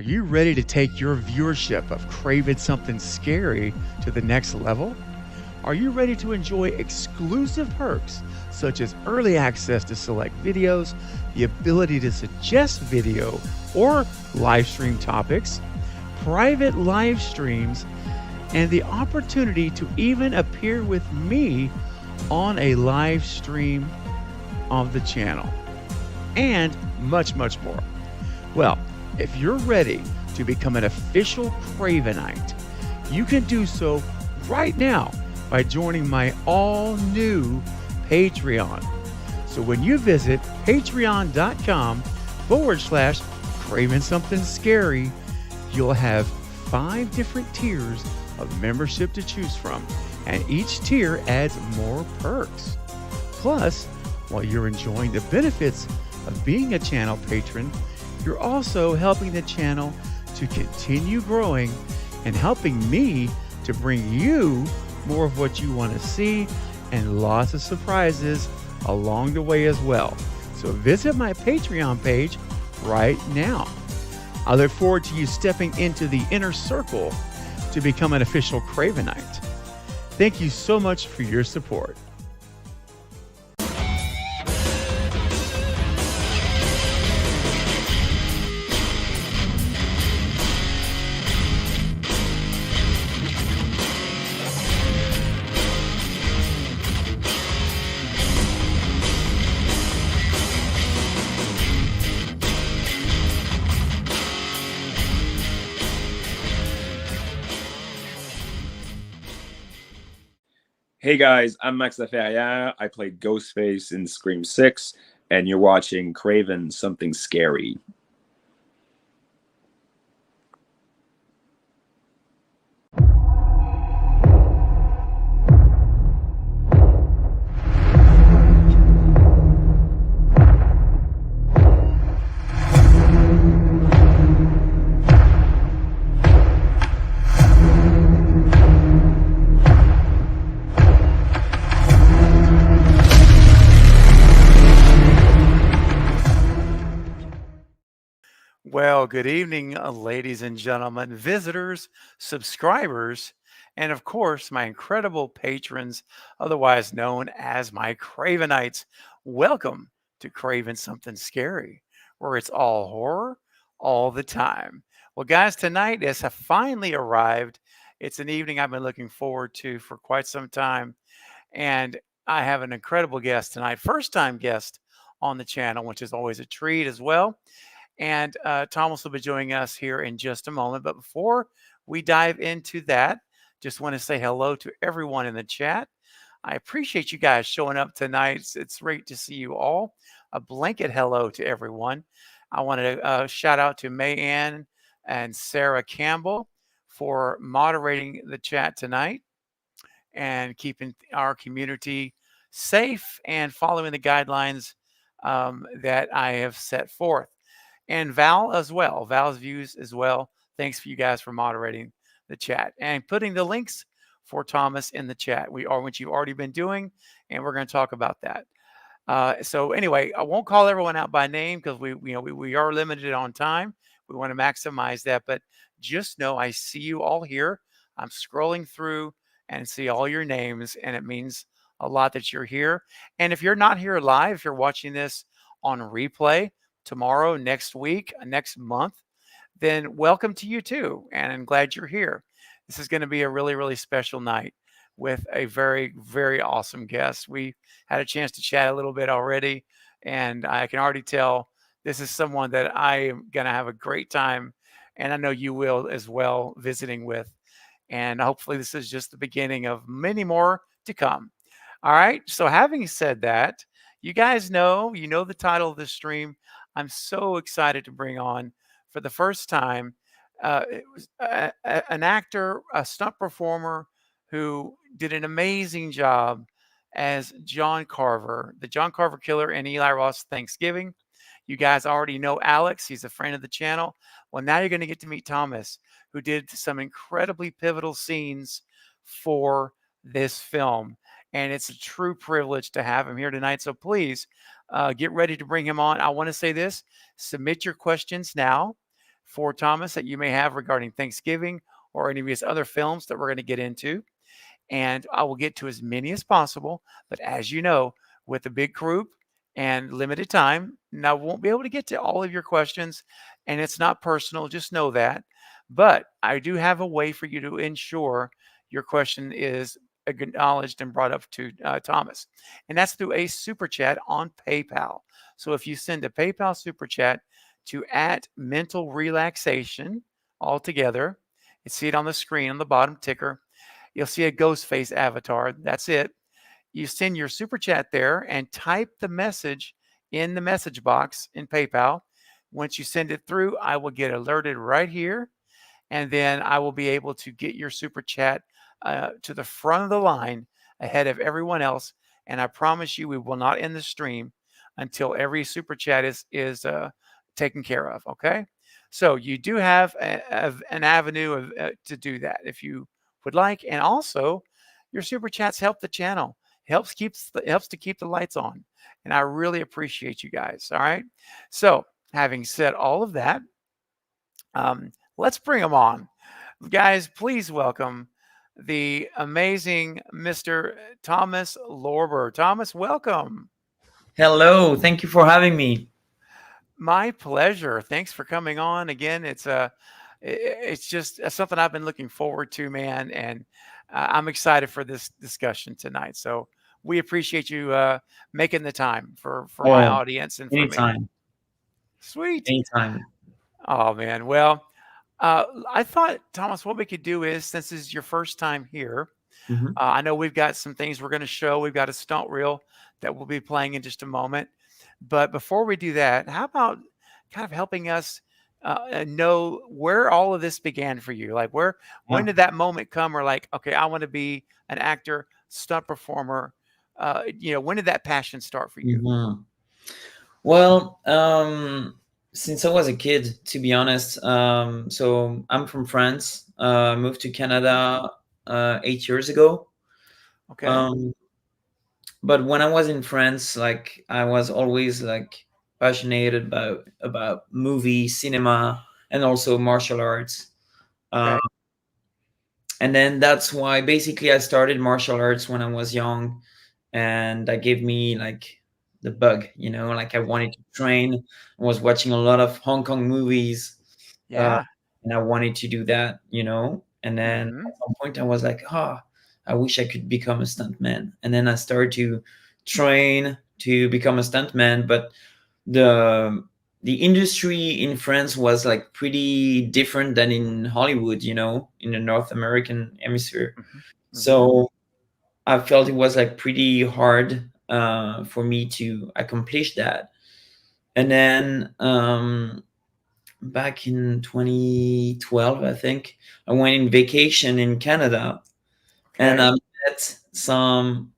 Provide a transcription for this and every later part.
you ready to take your viewership of Craven Something Scary to the next level? Are you ready to enjoy exclusive perks such as early access to select videos, the ability to suggest video or live stream topics, private live streams, and the opportunity to even appear with me on a live stream of the channel, and much, much more? Well, if you're ready to become an official Cravenite, you can do so right now by joining my all-new Patreon. So when you visit patreon.com/Craven Something Scary, you'll have 5 different tiers of membership to choose from, and each tier adds more perks. Plus, while you're enjoying the benefits of being a channel patron, you're also helping the channel to continue growing and helping me to bring you more of what you want to see and lots of surprises along the way as well. So visit my Patreon page right now. I look forward to you stepping into the inner circle to become an official Cravenite. Thank you so much for your support. Hey guys, I'm Max Laferriere. I played Ghostface in Scream 6, and you're watching Craven Something Scary. Well, good evening, ladies and gentlemen, visitors, subscribers, and of course, my incredible patrons, otherwise known as my Cravenites. Welcome to Craven Something Scary, where it's all horror all the time. Well, guys, tonight has finally arrived. It's an evening I've been looking forward to for quite some time, and I have an incredible guest tonight, first time guest on the channel, which is always a treat as well. And Thomas will be joining us here in just a moment. But before we dive into that, just want to say hello to everyone in the chat. I appreciate you guys showing up tonight. It's great to see you all. A blanket hello to everyone. I want to shout out to Mayanne and Sarah Campbell for moderating the chat tonight and keeping our community safe and following the guidelines that I have set forth. And Val as well, Val's views as well. Thanks for you guys for moderating the chat and putting the links for Thomas in the chat. Which you've already been doing, and we're going to talk about that. So anyway, I won't call everyone out by name because we are limited on time. We want to maximize that, but just know I see you all here. I'm scrolling through and see all your names, and it means a lot that you're here. And if you're not here live, if you're watching this on replay, tomorrow, next week, next month, then welcome to you too. And I'm glad you're here. This is going to be a really, really special night with a very, very awesome guest. We had a chance to chat a little bit already, and I can already tell this is someone that I am going to have a great time, and I know you will as well, visiting with. And hopefully this is just the beginning of many more to come. All right. So having said that, you guys know, the title of this stream. I'm so excited to bring on for the first time it was an actor, a stunt performer who did an amazing job as John Carver, the John Carver killer in Eli Roth's Thanksgiving. You guys already know Alex. He's a friend of the channel. Well, now you're going to get to meet Thomas, who did some incredibly pivotal scenes for this film. And it's a true privilege to have him here tonight. So please get ready to bring him on. I want to say this, submit your questions now. for Thomas that you may have regarding Thanksgiving or any of his other films that we're going to get into. And I will get to as many as possible. But as you know, with a big group and limited time, I won't be able to get to all of your questions. And it's not personal, just know that. But I do have a way for you to ensure your question is acknowledged and brought up to Thomas. And that's through a super chat on PayPal. So if you send a PayPal super chat to at mental relaxation altogether, you see it on the screen on the bottom ticker. You'll see a ghost face avatar. That's it. You send your super chat there and type the message in the message box in PayPal. Once you send it through, I will get alerted right here, and then I will be able to get your super chat to the front of the line ahead of everyone else. And I promise you, we will not end the stream until every super chat is taken care of. Okay, so you do have an avenue to do that if you would like, and also your super chats help the channel. Helps to keep the lights on, and I really appreciate you guys. All right, so having said all of that, let's bring them on. Guys, please welcome the amazing Mr. Thomas Lorber. Thomas, welcome. Hello, thank you for having me. My pleasure. Thanks for coming on again. It's just something I've been looking forward to, man, and I'm excited for this discussion tonight. So we appreciate you making the time for my Oh, audience and for me. anytime, Sweet. anytime. Oh man. Well, I thought, Thomas, what we could do is, since this is your first time here, Hmm. I know we've got some things we're going to show. We've got a stunt reel that we'll be playing in just a moment. But before we do that, how about kind of helping us know where all of this began for you? Like, when Yeah. did that moment come where, like, okay, I want to be an actor, stunt performer? When did that passion start for you? Hmm. Well, since I was a kid, to be honest, so I'm from France. Moved to Mhm. Canada 8 years ago. Okay. Um, but when I was in France, like I was always like passionate about movie, cinema, and also martial arts. Uh, Okay. and then that's why basically I started martial arts when I was young, and that gave me like the bug, like I wanted to train. I was watching a lot of Hong Kong movies, uh, Yeah. and I wanted to do that, and then Hmm. at some point I was like, I wish I could become a stuntman. And then I started to train to become a stuntman, but the the industry in France was like pretty different than in Hollywood, in the North American hemisphere. Hmm. Hmm. So I felt it was like pretty hard for me to accomplish that. And then back in 2012, I think I went in vacation in Canada, and I Okay. met some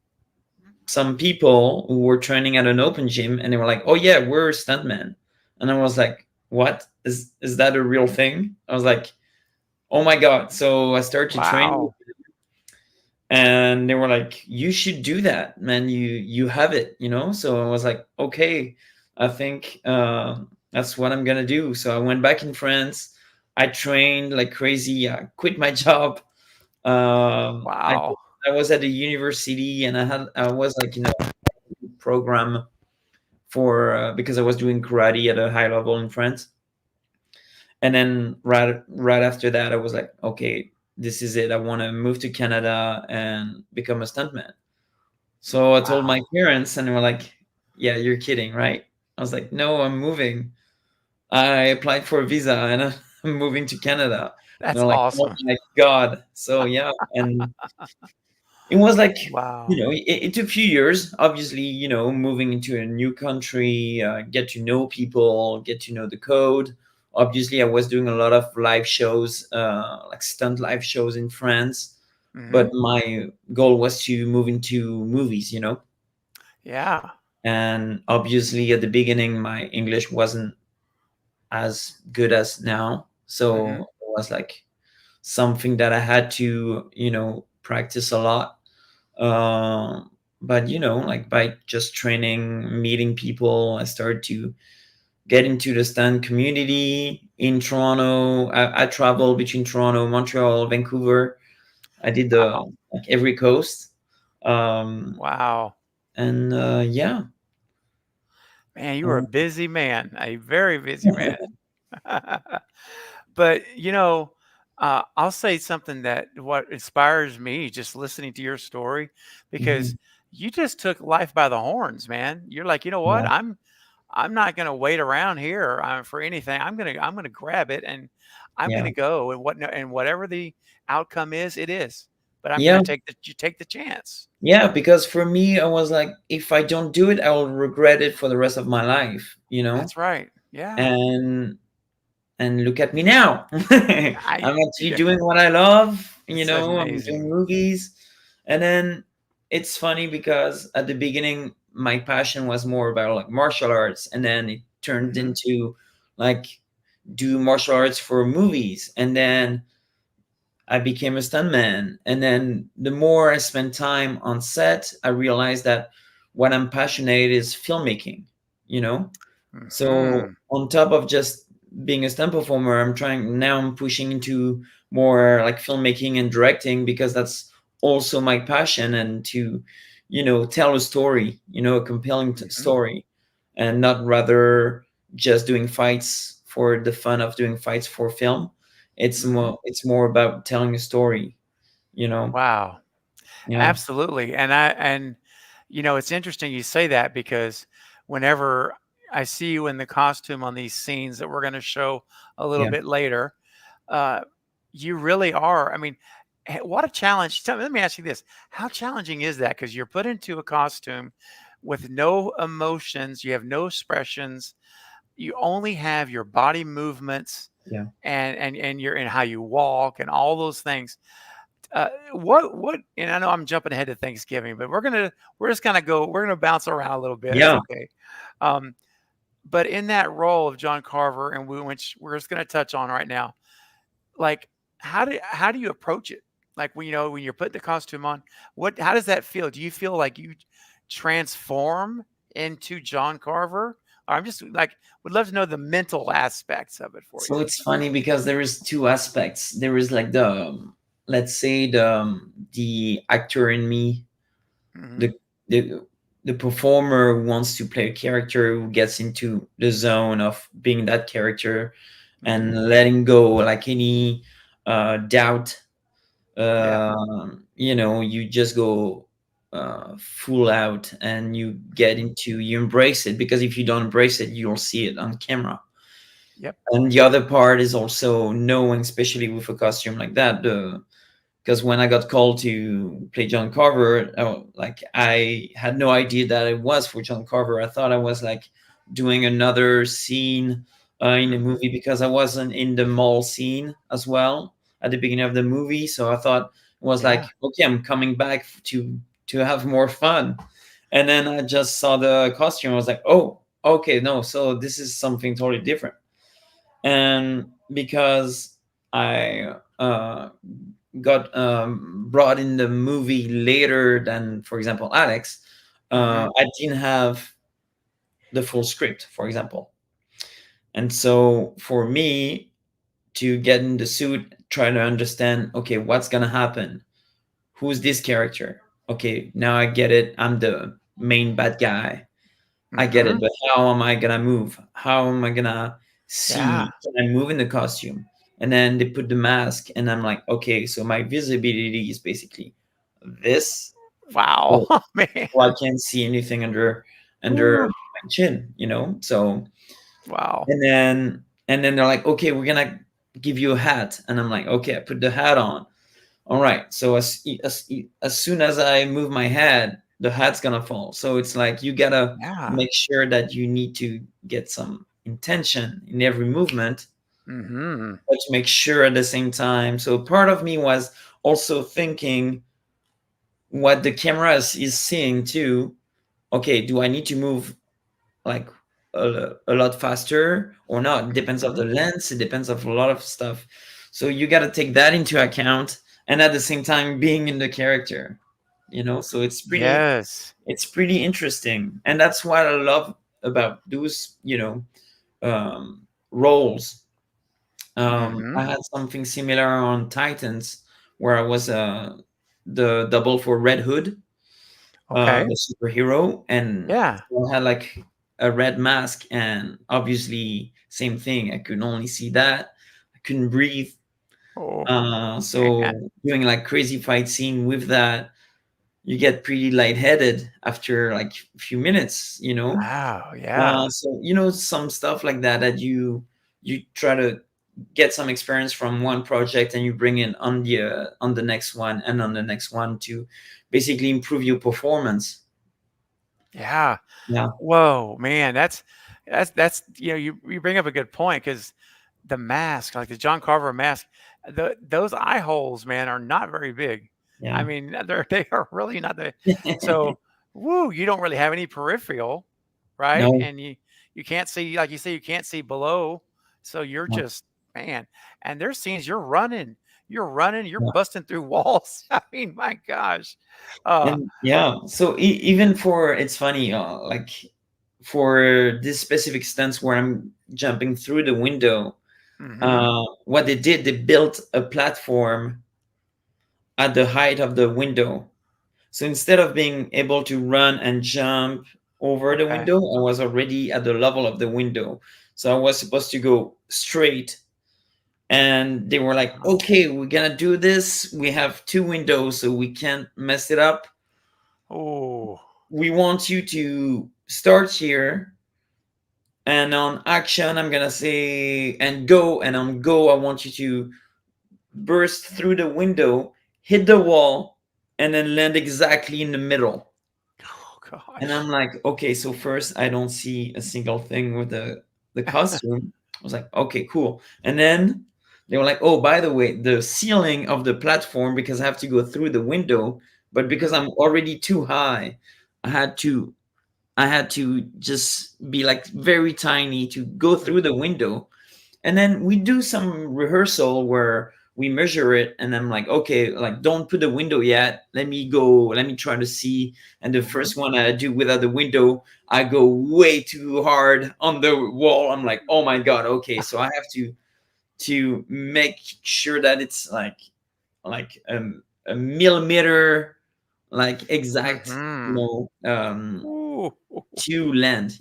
people who were training at an open gym, and they were like, "Oh yeah, we're stuntmen," and I was like, "What is that a real thing?" I was like, "Oh my god!" So I started to train, Wow. and they were like, "You should do that, man. You have it, So I was like, "Okay, I think that's what I'm gonna do." So I went back in France. I trained like crazy. I quit my job. um i Wow. I was at a university, and I was like in a program for because I was doing karate at a high level in France. And then right after that, I was like, okay, this is it. I want to move to Canada and become a stuntman. So I told my Wow. parents, and they were like, yeah, you're kidding, right? I was like, no, I'm moving. I applied for a visa, and I'm moving to Canada. And That's they're like, oh awesome. my God. So yeah. And it was like, Wow. it took a few years, obviously, moving into a new country, get to know people, get to know the code. Obviously, I was doing a lot of live shows, like stunt live shows in France, Hmm. but my goal was to move into movies. Yeah. And obviously, at the beginning, my English wasn't as good as now. So Hmm. it was like something that I had to, practice a lot. But like by just training, meeting people, I started to get into the stand community in Toronto. I traveled between Toronto, Montreal, Vancouver. I did the Wow. like every coast. Um, Wow. and yeah. Man, you were a Um, busy man, a very busy man. But, I'll say something that what inspires me just listening to your story, because mhm, you just took life by the horns, man. You're like, "You know what? yeah, I'm not gonna wait around here, for anything. I'm gonna grab it, and I'm yeah, gonna go, and whatever the outcome is, it is. But I'm yeah. gonna take the chance." Yeah, because for me, I was like, if I don't do it, I will regret it for the rest of my life, you know? That's right. Yeah. And look at me now. I I'm actually yeah, doing what I love, it's I'm doing amazing. movies. And then it's funny because at the beginning, my passion was more about like martial arts, and then it turned Mhm, into like do martial arts for movies. And then I became a stuntman. And then the more I spent time on set, I realized that what I'm passionate is filmmaking, you know? So mhm, on top of just being a stunt performer, I'm pushing into more like filmmaking and directing because that's also my passion, and to, tell a story, a compelling mhm, story, and not rather just doing fights for the fun of doing fights for film. mhm. It's more about telling a story, you know. Wow. Yeah. Absolutely. It's interesting you say that, because whenever I see you in the costume on these scenes that we're going to show a little Yeah. bit later, uh, you really are. I mean, what a challenge. Let me ask you this. How challenging is that? Because you're put into a costume with no emotions, you have no expressions, you only have your body movements Yeah. and you're in how you walk and all those things. What and I know I'm jumping ahead to Thanksgiving, but we're gonna bounce around a little bit. It's Yeah. okay. Um, but in that role of John Carver, and which we're just gonna touch on right now, like how do you approach it? Like when you're putting the costume on, how does that feel? Do you feel like you transform into John Carver? Or I'm just like would love to know the mental aspects of it for So you. it's funny because there is two aspects. There is like let's say the actor in me, Hmm. the the the performer who wants to play a character, who gets into the zone of being that character and Hmm. letting go like any doubt. Yeah. You just go full out, and Hmm. you embrace it, because if you don't embrace it, you'll see it on camera. Yep. And the other part is also knowing, especially with a costume like that, because when I got called to play John Carver, like I had no idea that it was for John Carver. I thought I was like doing another scene in the Hmm. movie, because I wasn't in the mall scene as well at the beginning of the movie. So I thought it was like, Yeah. okay, I'm coming back to have more fun. And then I just saw the costume. I was like, oh, okay, no, so this is something totally different. And because I got brought in the movie later than, for example, Alex, Hmm. I didn't have the full script, for example. And so for me to get in the suit, try to understand, okay, what's gonna happen? Who's this character? Okay, now I get it. I'm the main bad guy. I get it, Hmm. but how am I gonna move? How am I gonna Yeah. see? Can I move in the costume? And then they put the mask, and I'm like, okay, so my visibility is basically this. Wow, Oh, man. so I can't see anything under Woo. my chin. So Wow. and then they're like, okay, we're gonna give you a hat, and I'm like, okay, I put the hat on. All right. So as soon as I move my head, the hat's gonna fall. So it's like you gotta Yeah. make sure that you need to get some intention in every movement, Mhm. but to make sure at the same time. So part of me was also thinking what the camera is seeing too. Okay, do I need to move like a lot faster or not? It depends of the Mhm. lens. It depends of a lot of stuff. So you got to take that into account, and at the same time being in the character. So Yes. it's pretty interesting, and that's what I love about those. roles. I Mhm. had something similar on Titans, where I was the double for Red Hood, Okay. the superhero, and Yeah. so I had like a red mask, and obviously same thing. I could only see that. I couldn't breathe. Oh, man. So doing like crazy fight scene with that, you get pretty lightheaded after like a few minutes, you know. Wow, yeah. So some stuff like that that you try to get some experience from one project and you bring in on the next one and on the next one to basically improve your performance. Yeah. Yeah, Whoa, man, you bring up a good point because the mask, like the John Carver mask, those eye holes, man, are not very big. I yeah. mean, they are really not the so woo, you don't really have any peripheral, right? No, And you can't see, like you say, you can't see below. So you're no, just man, and there's scenes you're no. busting through walls. I mean, my gosh. Uh And yeah, so even for it's funny, like for this specific stance where I'm jumping through the window, mhm. what they did, they built a platform at the height of the window. So instead of being able to run and jump over the Okay. window, I was already at the level of the window. So I was supposed to go straight. And they were like, Uh-huh. okay, we're going to do this. We have two windows, so we can't mess it up. Oh. We want you to start here. And on action, I'm going to say, and go. And on go, I want you to burst through the window, hit the wall, and then land exactly in the middle. Oh And I'm gosh. like, okay, so first I don't see a single thing with the costume. I was like, okay, cool. And then they were like, oh, by the way, the ceiling of the platform, because I have to go through the window, but because Mhm. I'm already too high, I had to I had to just be like very tiny to go through the window. And then we do some rehearsal where we measure it, and I'm like, okay, like don't put the window yet, let me go, let me try to see. And the Mhm. first one I do without the window, I go way too hard on the wall. I'm like, oh my god, okay, so I have to make sure that it's like a millimeter, like exact, Mhm. Ooh. to land,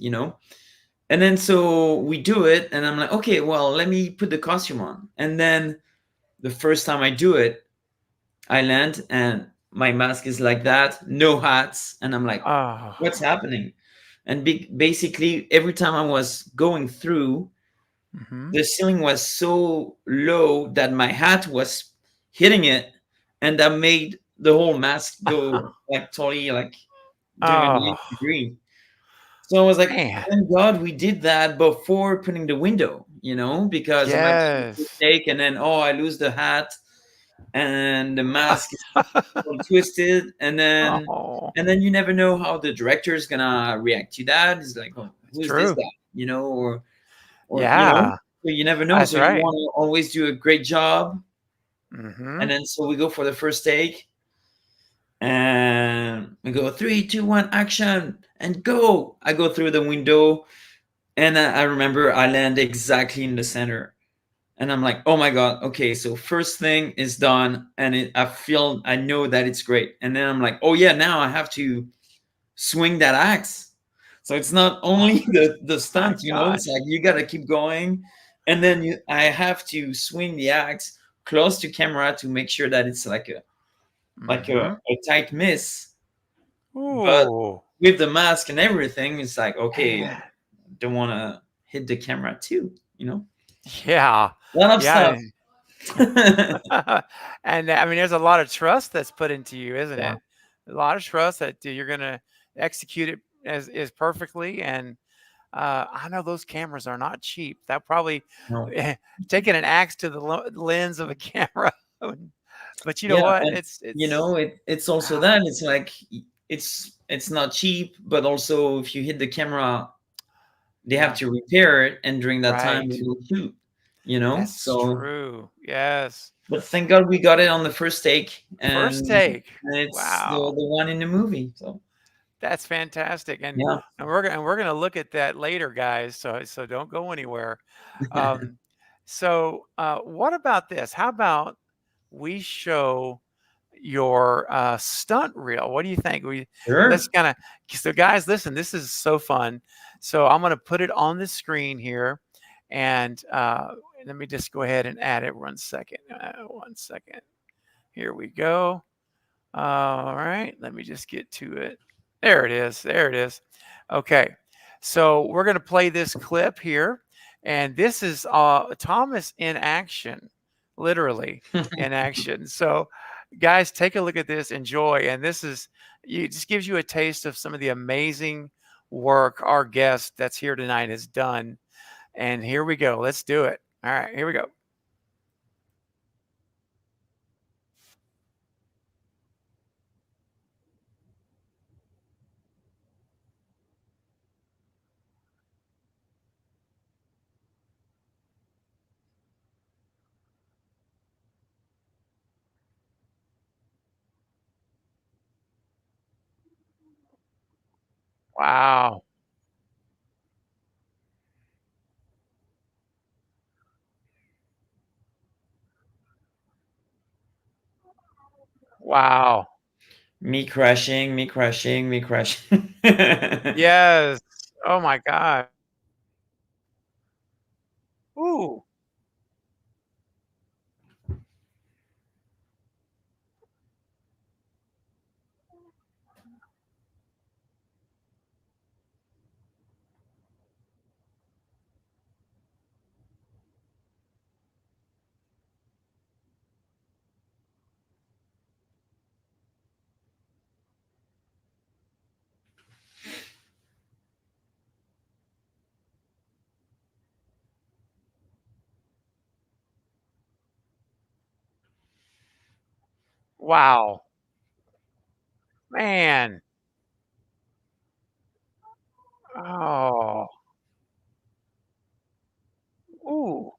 and then so we do it, and I'm like, okay, well, let me put the costume on. And then the first time I do it, I land and my mask is like that, no hats. And I'm like, what's Oh. happening? And basically, every time I was going through, Mhm. the ceiling was so low that my hat was hitting it. And that made the whole mask go like totally like doing a Oh, 90-degree. So I was like, man. thank God we did that before putting the window, because it might be a Yes. mistake, and then I lose the hat and the mask is all twisted, and then Oh, you never know how the director is gonna react to that. It's like, oh, it's who is this true. guy? Or Yeah, so you never know. that's So you right. want to always do a great job, and Mhm. then so we go for the first take, and we go 3, 2, 1, action, and go. I go through the window. And I remember I land exactly in the center. And I'm like, oh my God, okay, so first thing is done. And I know that it's great. And then I'm like, oh yeah, now I have to swing that axe. So it's not Oh, only the my stunt, it's gosh. like you got to keep going. And then I have to swing the axe close to camera to make sure that it's like Mhm. a tight miss. But Ooh, with the mask and everything, it's like, okay, man. don't want to hit the camera too, Yeah. a lot of Yeah, stuff. Yeah, and, I mean, there's a lot of trust that's put into you, isn't yeah, it? A lot of trust that you're gonna execute it as perfectly, and, I know those cameras are not cheap. That probably no, taking an axe to the lens of a camera, but you know yeah, what? and It's it's also wow, that it's like it's not cheap, but also if you hit the camera, they have yeah, to repair it, and during that time right. it will shoot. That's So, true. Yes. but thank God we got it on the first take, and First take. it's the Wow. one in the movie. So That's fantastic, Yeah. and we're gonna look at that later, guys. So don't go anywhere. Um, what about this? How about we show your stunt reel? What do you think? We let's Sure. kind of so guys, listen. This is so fun. So I'm gonna put it on the screen here, and let me just go ahead and add it. 1 second. 1 second. Here we go. All right, let me just get to it. There it is. There it is. Okay, so we're going to play this clip here, and this is Thomas in action, literally in action. So, guys, take a look at this, enjoy, and this is it just gives you a taste of some of the amazing work our guest that's here tonight has done. And here we go. Let's do it. All right, here we go. Wow. Wow. Me crashing, me crashing, me crashing. Yes. Oh my God. Ooh. Wow. Man. Oh. Ooh.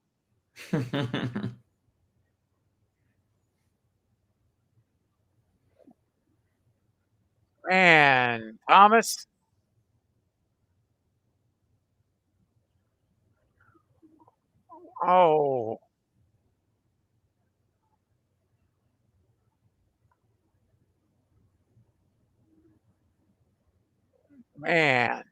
Man. Thomas. Oh, man.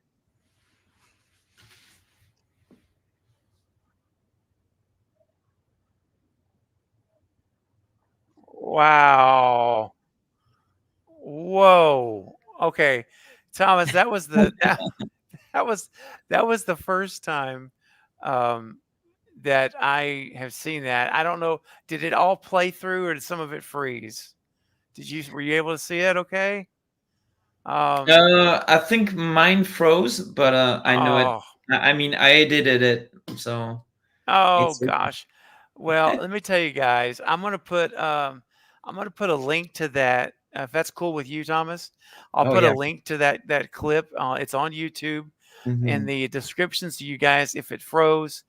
Wow. Whoa. Okay. Thomas, that was the that was that was the first time um that I have seen that. I don't know, did it all play through or did some of it freeze? Did you were you able to see it okay? Um I think mine froze, but I know it. oh, I mean, I edited it, so oh it's gosh. Well, let me tell you guys, I'm gonna put a link to that. If that's cool with you, Thomas, I'll oh put a yeah. link to that clip. It's on YouTube in Hmm. the description so you guys, if it froze,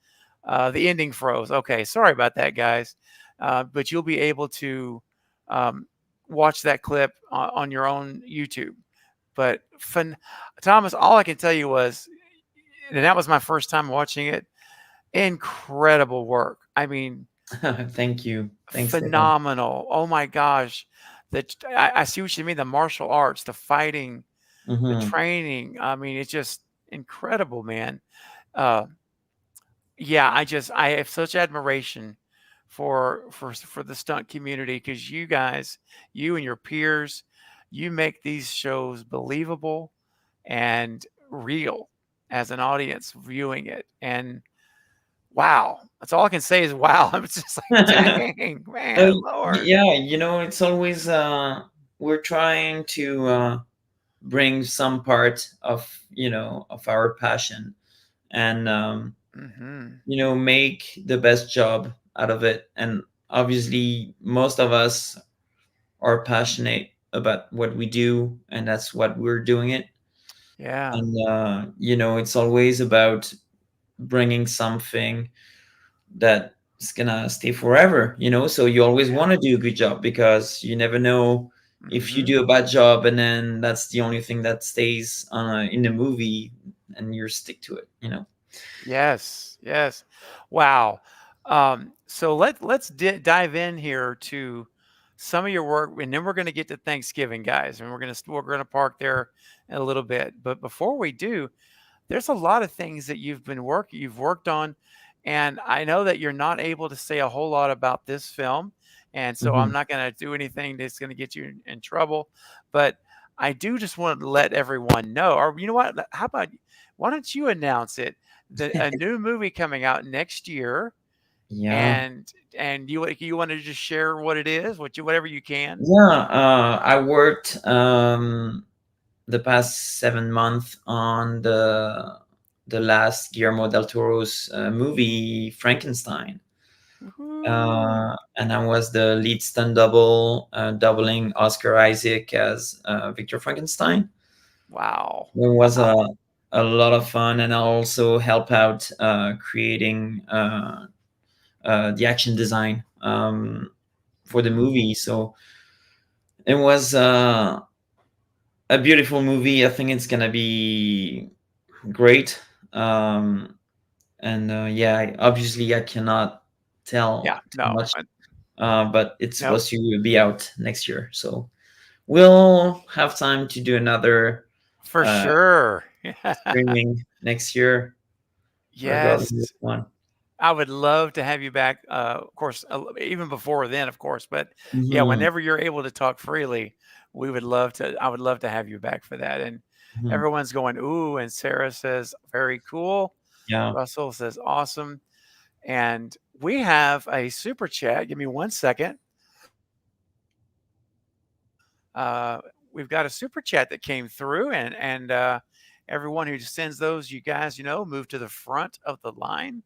the ending froze. Okay, sorry about that, guys. But you'll be able to um, watch that clip on your own YouTube. But Thomas, all I can tell you was, and that was my first time watching it. Incredible work. I mean, Thank you. Thanks, Stefan. phenomenal. Oh my gosh. I see what you mean. The martial arts, the fighting, the Hmm. training. I mean, it's just incredible, man. Uh, yeah, I have such admiration for the stunt community because you guys, you and your peers, you make these shows believable and real as an audience viewing it. And wow, that's all I can say is wow. I'm just like, dang, man, Lord. Yeah, it's always we're trying to bring some part of of our passion, and Hmm. make the best job out of it. And obviously, most of us are passionate about what we do, and that's what we're doing it. Yeah, And it's always about bringing something that's gonna stay forever. So you always want to do a good job because you never know if you Hmm. do a bad job and then that's the only thing that stays in the movie and you stick to it, you know. Yes, yes. Wow. So let's dive in here to some of your work, and then we're going to get to Thanksgiving, guys, and we're going to park there in a little bit. But before we do, there's a lot of things that you've worked on, and I know that you're not able to say a whole lot about this film, and so I'm Hmm. not going to do anything that's going to get you in trouble. But I do just want to let everyone know, or you know what? How about why don't you announce it? A new movie coming out next year, Yeah. and you want to just share what it is, whatever you can. Yeah, I worked the past 7 months on the last Guillermo del Toro's movie Frankenstein, Woohoo! and I was the lead stunt double, doubling Oscar Isaac as Victor Frankenstein. Wow! It was Wow! a lot of fun, and I also help out creating the action design for the Mhm. movie. So it was a beautiful movie. I think it's gonna be great. Um, and yeah, obviously I cannot Yeah. tell too No. much, but it's No. supposed to be out next year, so we'll have time to do another For uh, sure. streaming next year regarding this Yes. one. I would love to have you back, of course, even before then, of course, but yeah, Hmm. whenever you're able to talk freely, I would love to have you back for that. And Hmm. everyone's going, "Ooh," and Sarah says, "Very cool." Yeah. Russell says, "Awesome." And we have a super chat. Give me 1 second. Uh, we've got a super chat that came through, and everyone who sends those, you guys, move to the front of the line.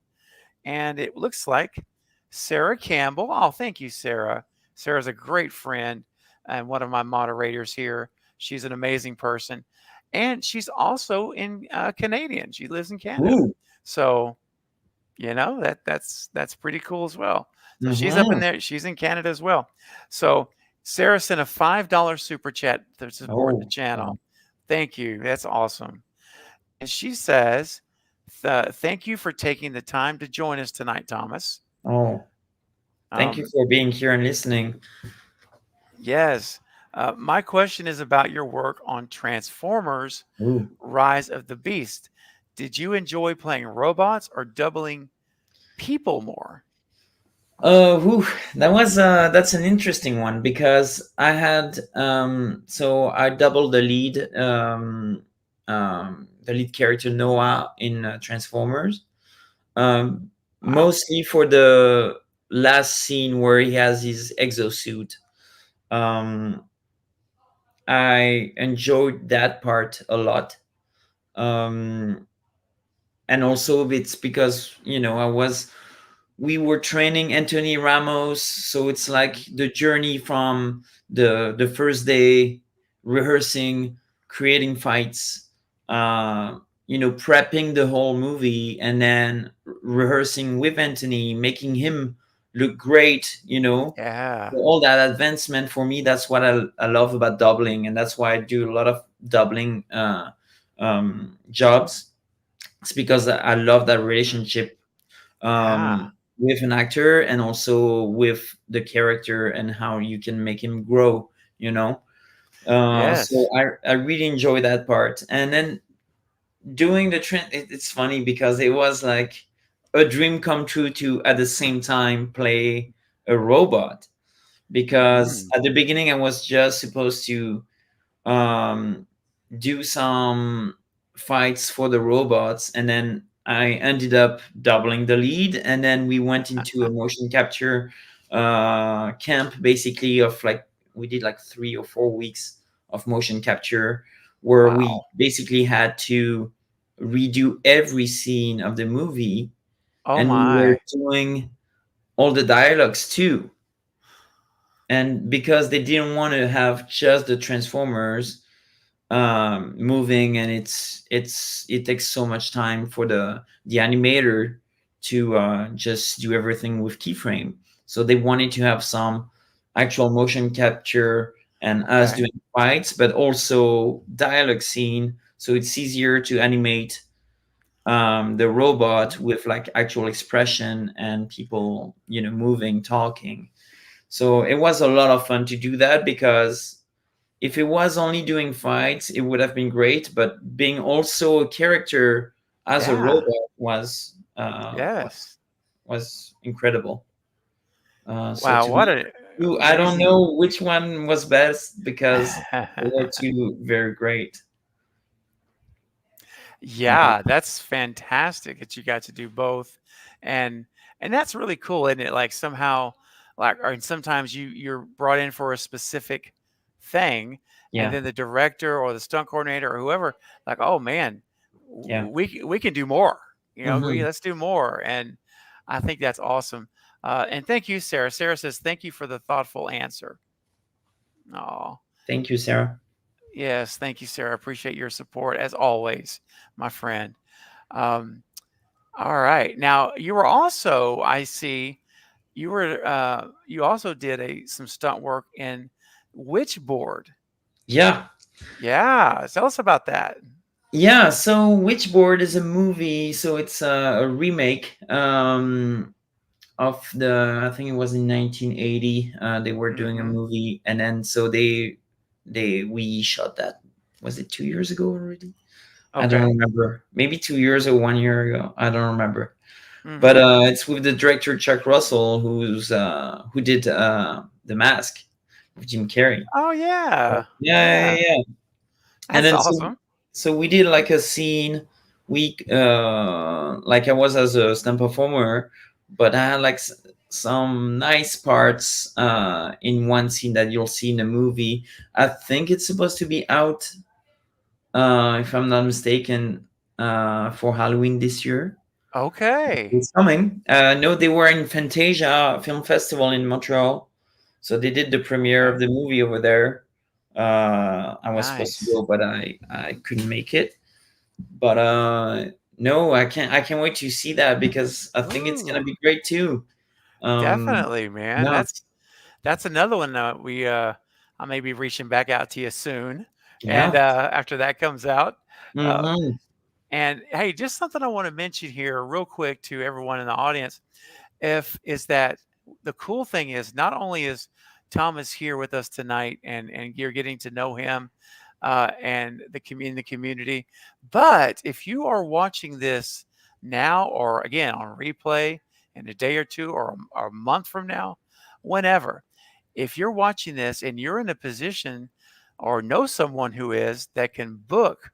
And it looks like Sarah Campbell. Oh, thank you, Sarah. Sarah's a great friend and one of my moderators here. She's an amazing person, and she's also in Canadian. She lives in Canada, Ooh. so that's pretty cool as well. So she's up in Hmm. there. She's in Canada as well. So Sarah sent a $5 super chat to support the Oh. channel. Thank you. That's awesome. And she says, "Thank you for taking the time to join us tonight, Thomas." Oh. Thank you Um, for being here and listening. yes. My question is about your work on Transformers: Ooh. Rise of the Beast. Did you enjoy playing robots or doubling people more? Whew, that's an interesting one because I had so I doubled the lead character Noah in Transformers, um, Wow. mostly for the last scene where he has his exosuit. Um, I enjoyed that part a lot, um, and also it's because I was we were training Anthony Ramos, so it's like Mhm. the journey from the first day rehearsing, creating fights, prepping the whole movie, and then rehearsing with Anthony, making him look great. Yeah. All that advancement for me. That's what I love about doubling, and that's why I do a lot of doubling jobs. It's because I love that Mm. relationship Yeah. with an actor and also with the character and how you can make him grow you know so Yes. I really enjoy that part, and then doing the trend, it's funny because it was like a dream come true to at the same time play a robot, because Hmm. at the beginning I was just supposed to um, do some fights for the robots, and then I ended up doubling the lead, and then we went into a motion capture camp, basically of like we did like 3 or 4 weeks of motion capture where we Wow. basically had to redo every scene of the movie, Oh and we were my. doing all the dialogues too. And because they didn't want to have just the Transformers moving, and it takes so much time for the animator to just do everything with keyframe, so they wanted to have some actual motion capture and us Okay. doing fights, but also dialogue scene. So it's easier to animate the robot Mhm. with like actual expression and people, moving, talking. So it was a lot of fun to do that, because if it was only doing fights, it would have been great. But being also a character as a Yeah. robot was Yes. incredible. So Wow. to What be a two, I don't amazing. know which one was best, because they were two very great. Yeah. Yeah, that's fantastic that you got to do both. And that's really cool, isn't it? Like somehow like or sometimes you're brought in for a specific thing and Yeah. then the director or the stunt coordinator or whoever like, "Oh man, Yeah. we can do more." Hmm. Let's do more. And I think that's awesome. And thank you, Sarah. Sarah says, "Thank you for the thoughtful answer." Oh, Thank you, Sarah. yes, thank you, Sarah. I appreciate your support as always, my friend. Um, all right. Now you were also, I see, you also did a some stunt work in Witchboard. Yeah. Yeah, tell us about that. Yeah, so Witchboard is a movie, so it's a remake of I think it was in 1980. They were doing a Hmm. movie, and then so we shot that. Was it 2 years ago already? I don't Okay. remember. Maybe 2 years or 1 year ago. I don't remember. But Hmm. it's with the director Chuck Russell, who did The Mask with Jim Carrey. Oh yeah, Yeah, yeah, yeah, yeah. And that's then awesome. so we did like a scene. We like I was as a stunt performer, but I had like some nice parts in one scene that you'll see in the movie. I think it's supposed to be out, if I'm not mistaken, for Halloween this year. Okay, It's coming. No, they were in Fantasia Film Festival in Montreal, so they did the premiere okay, of the movie over there. I was supposed to nice. go, but I couldn't make it. But no, I can't wait to see that, because I think it's Ooh, gonna be great too. definitely, man. Yeah, That's another one that I may be reaching back out to you soon. And yeah. after that comes out. Uh, Hmm. and hey, just something I want to mention here, real quick, to everyone in the audience, if is that the cool thing is not only is Thomas here with us tonight, and you're getting to know him and in the community, but if you are watching this now or again on replay in a day or two or a month from now, whenever, if you're watching this and you're in a position or know someone who is that can book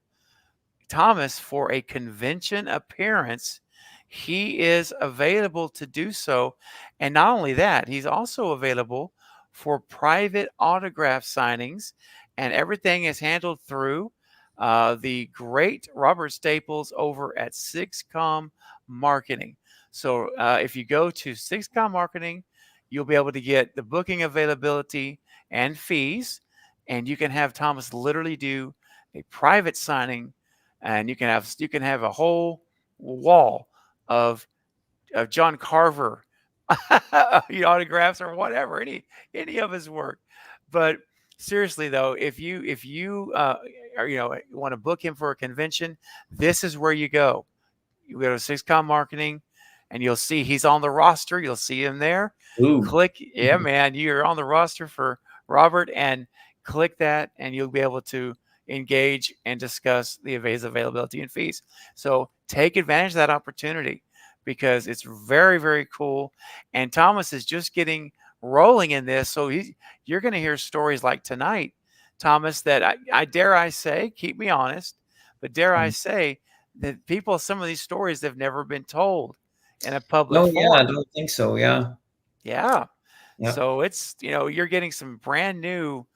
Thomas for a convention appearance, he is available to do so. And not only that, he's also available for private autograph signings, and everything is handled through the great Robert Staples over at Sixcom Marketing. So if you go to Sixcom Marketing, you'll be able to get the booking availability and fees, and you can have Thomas literally do a private signing, and you can have a whole wall of John Carver autographs or whatever, any of his work. But seriously though, if you or, want to book him for a convention, this is where you go. You go to Sixcom Marketing, and you'll see he's on the roster. You'll see him there. Ooh. Click, yeah, man, you're on the roster for Robert, and click that, and you'll be able to engage and discuss the availability and fees. So take advantage of that opportunity because it's very, very cool. And Thomas is just getting rolling in this. So you're going to hear stories like tonight, Thomas, that I dare I say, keep me honest, but dare I say that some of these stories have never been told in a public Oh yeah, I forum. don't think so. Yeah. Yeah. Yep. So you're getting some brand new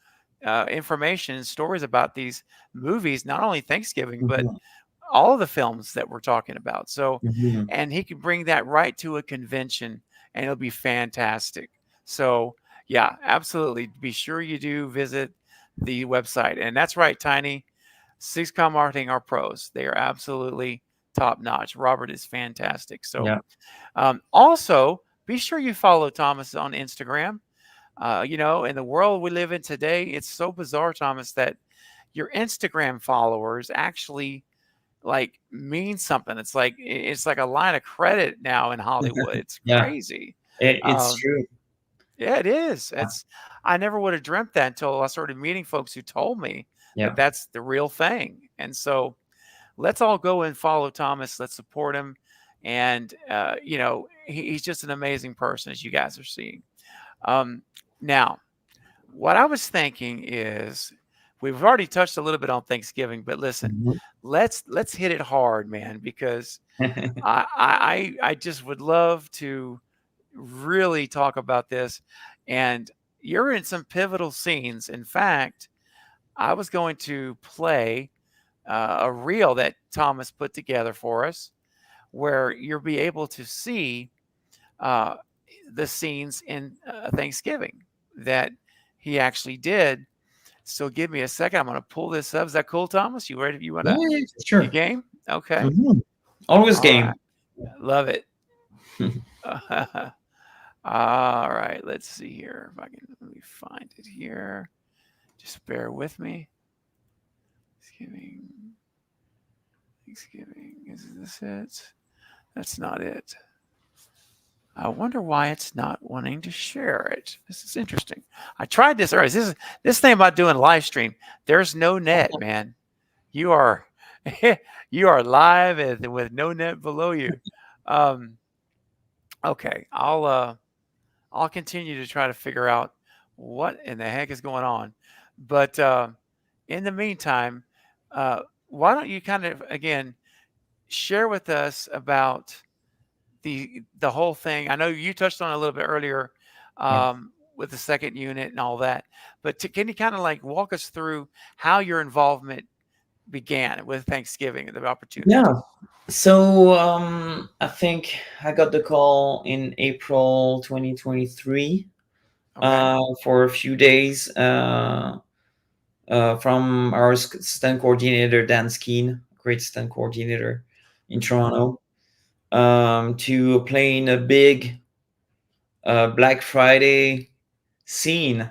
information and stories about these movies, not only Thanksgiving, but Hmm. all of the films that we're talking about. So, Hmm. and he can bring that right to a convention and it'll be fantastic. So, yeah, absolutely. Be sure you do visit the website. And that's right, Tiny. Sixcom Marketing are pros. They are absolutely top notch. Robert is fantastic. So, Yeah. also be sure you follow Thomas on Instagram. In the world we live in today, it's so bizarre, Thomas, that your Instagram followers actually like mean something. It's like a line of credit now in Hollywood. It's Yeah, crazy. it's Um, true. yeah, it is. Yeah. I never would have dreamt that until I started meeting folks who told me that Yeah. that's the real thing. And so let's all go and follow Thomas. Let's support him. And he's just an amazing person, as you guys are seeing. Now, what I was thinking is, we've already touched a little bit on Thanksgiving, but listen, Mhm. let's hit it hard, man, because I just would love to really talk about this. And you're in some pivotal scenes. In fact, I was going to play a reel that Thomas put together for us, where you'll be able to see uh, the scenes in Thanksgiving that he actually did. So give me a second. I'm going to pull this up. Is that cool, Thomas? You ready? Yeah, yeah, You sure. game? Okay. Mhm. Always All right. game. Love it. All right. Let's see here. If I can, let me find it here. Just bear with me. Thanksgiving. Thanksgiving. Is this it? That's not it. I wonder why it's not wanting to share it. This is interesting. I tried this earlier. This thing about doing live stream. There's no net, man. You are you are live with no net below you. Um, okay, I'll continue to try to figure out what in the heck is going on. But in the meantime, uh, why don't you kind of again share with us about the whole thing? I know you touched on it a little bit earlier Yeah. with the second unit and all that, but can you kind of like walk us through how your involvement began with Thanksgiving, the opportunity? Yeah. So I think I got the call in April 2023 Okay. for a few days from our stand coordinator Dan Skeen, great stand coordinator in Hmm. Toronto, to play in a big Black Friday scene,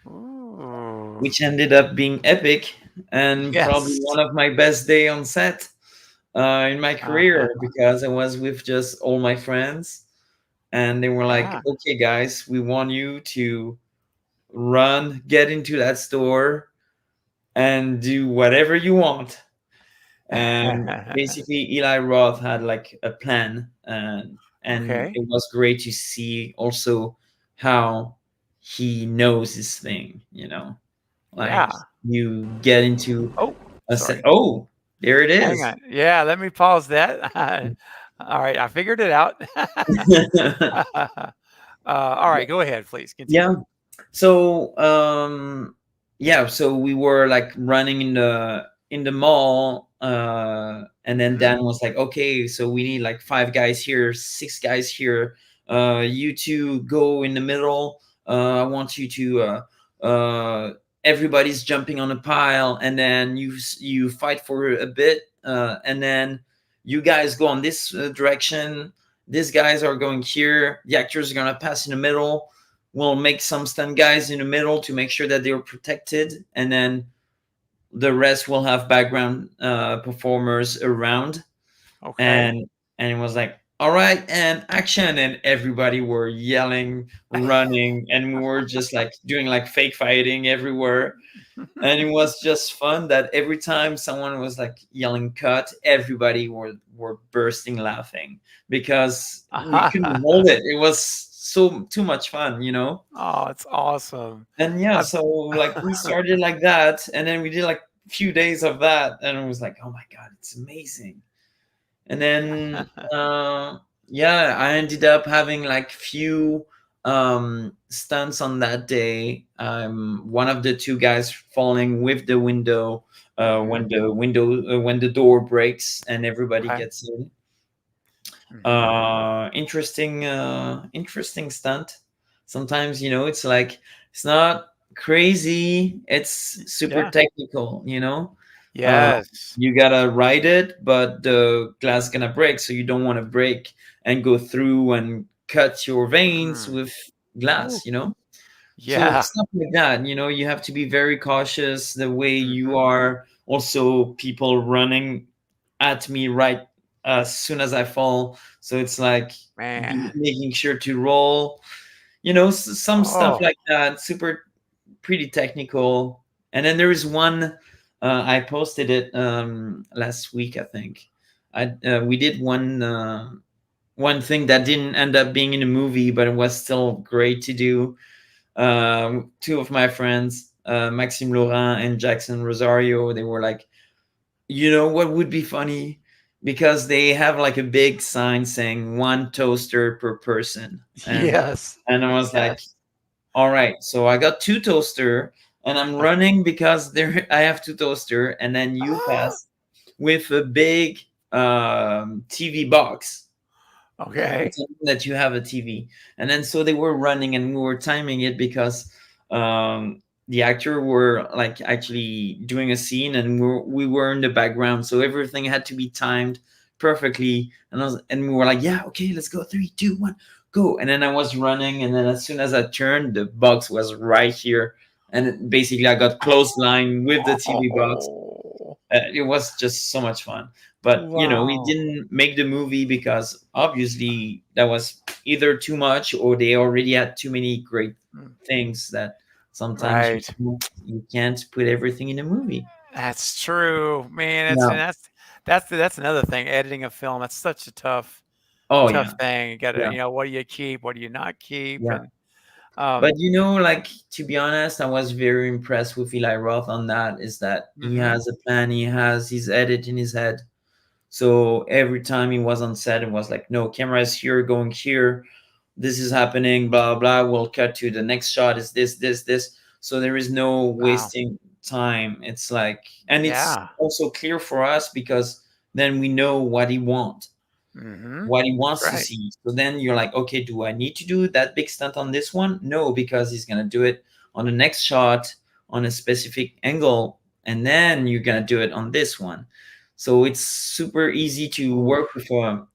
Ooh. which ended up being epic and probably Yes. one of my best day on set in my Uh-huh. career, because I was with just all my friends, and they were like, Yeah. "Okay, guys, we want you to run, get into that store, and do whatever you want." And basically, Eli Roth had like a plan, and Okay. it was great to see also how he knows his thing. Like Yeah. you get into Oh, a set. sorry. Oh, there it Hang is. on. Yeah, let me pause that. All right, I figured it out. All right, go ahead, please Yeah. continue. So yeah, so we were like running in the mall, and then Hmm. Dan was like, "Okay, so we need like 5 guys here, 6 guys here. You two go in the middle. I want you to everybody's jumping on a pile, and then you fight for a bit, and then you guys go on this direction. These guys are going here. The actors are gonna pass in the middle. We'll make some stunt guys in the middle to make sure that they're protected, and then the rest will have background performers around." Okay. And it was like, "All right, and action!" And everybody were yelling, running, and we were just like doing like fake fighting everywhere. And it was just fun that every time someone was like yelling cut, everybody were bursting laughing, because we couldn't hold it. It was so too much fun. Oh, it's awesome. And yeah, I've so like we started like that, and then we did like a few days of that, and it was like, oh my god, it's amazing. And then yeah, I ended up having like few stunts on that day. One of the two guys falling with the window, Mhm. when the door breaks and everybody Okay. gets in. Mhm. Interesting stunt. Sometimes, it's like, it's not crazy, it's super Yeah. technical. uh, Yes. you gotta ride it, but the glass gonna break, so you don't want to break and go through and cut your veins Mm. with Ooh, glass, you know. So yeah. stuff like that, you know, you have to be very cautious the way you Hmm. are. Also, people running at me right as soon as I fall. So it's like Man. making sure to roll, you know, some stuff Oh, like that. Super pretty technical. And then there is one, I posted it last week, I think. We did one thing that didn't end up being in a movie, but it was still great to do. Two of my friends, Maxime Laurent and Jackson Rosario, they were like, you know what would be funny? Because they have like a big sign saying one toaster per person. yes. And I was like, Yes. all right, so I got two toaster and I'm running because there I have two toaster, and then you pass with a big TV box Okay. pretending that you have a TV. And then so they were running and we were timing it because the actor were like actually doing a scene and we were in the background. So everything had to be timed perfectly. And we were like, yeah, okay, let's go. 3, 2, 1, go. And then I was running. And then as soon as I turned, the box was right here. And basically I got close line with the TV box. Oh, It was just so much fun. But you know, we wow. didn't make the movie because obviously that was either too much or they already had too many great Mm, things that sometimes right. you can't put everything in a movie. That's true, man. That's Yeah. and that's another thing. Editing a film, that's such a Oh tough yeah. thing. You gotta, Yeah. what do you keep? What do you not keep? Yeah. And But um, you know, like to be honest, I was very impressed with Eli Roth on that. Is that he hmm has a plan, he has his edit in his head. So every time he was on set, it was like, no, camera is here, going here, this is happening, blah blah. We'll cut to the next shot. Is this? So there is no wow. wasting time. It's like, and it's Yeah. also clear for us because then we know what he That's wants to right. see. So then you're like, okay, do I need to do that big stunt on this one? No, because he's gonna do it on the next shot on a specific angle, and then you're gonna do it on this one. So it's super easy to Oof. work with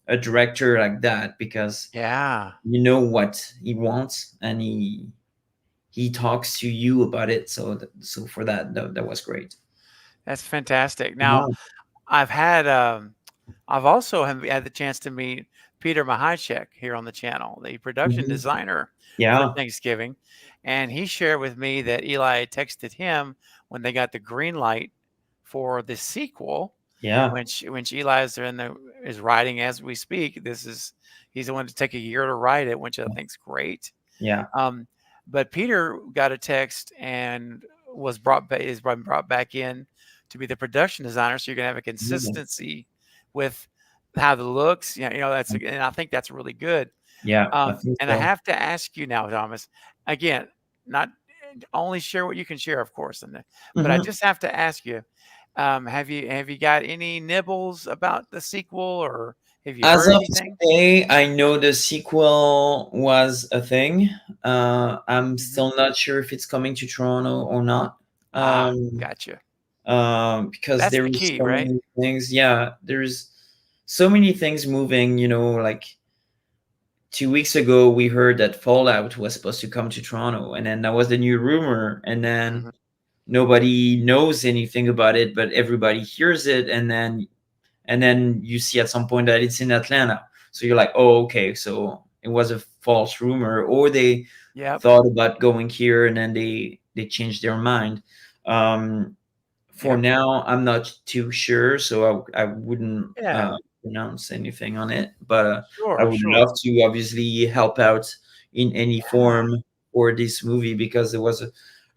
a director like that because Yeah. you know what he wants and he talks to you about it. So so for that was great. That's fantastic. Now, Yeah. I've had I've also have had the chance to meet Peter Mahacek here on the channel, the production Mhm. designer for Yeah. Thanksgiving, and he shared with me that Eli texted him when they got the green light for the sequel, Yeah. which Eli is writing as we speak. He's the one to take a year to write it, which I think's great. Yeah. Um, but Peter got a text and been brought back in to be the production designer, so you're gonna have a Yeah. consistency with how the looks. Yeah, and I think that's really good. Yeah. I think And I so. have to ask you now, Thomas, again, not only share what you can share, of course, but I Mhm. just have to ask you, have you got any nibbles about the sequel, or have you As heard of anything? today, I know the sequel was a thing. I'm Mhm. still not sure if it's coming to Toronto or not. Ah, Um, gotcha. because That's there the is key, so right? many things. Yeah, there's so many things moving. You know, like 2 weeks ago, we heard that Fallout was supposed to come to Toronto, and then that was the new rumor, and then Mhm. nobody knows anything about it, but everybody hears it, and then you see at some point that it's in Atlanta. So you're like, oh, okay, so it was a false rumor, or they Yep. thought about going here and then they changed their mind. For Yep. now, I'm not too sure, so I wouldn't Yeah. pronounce anything on it. But I Sure, would sure. love to obviously help out in any Yeah. form for this movie because it was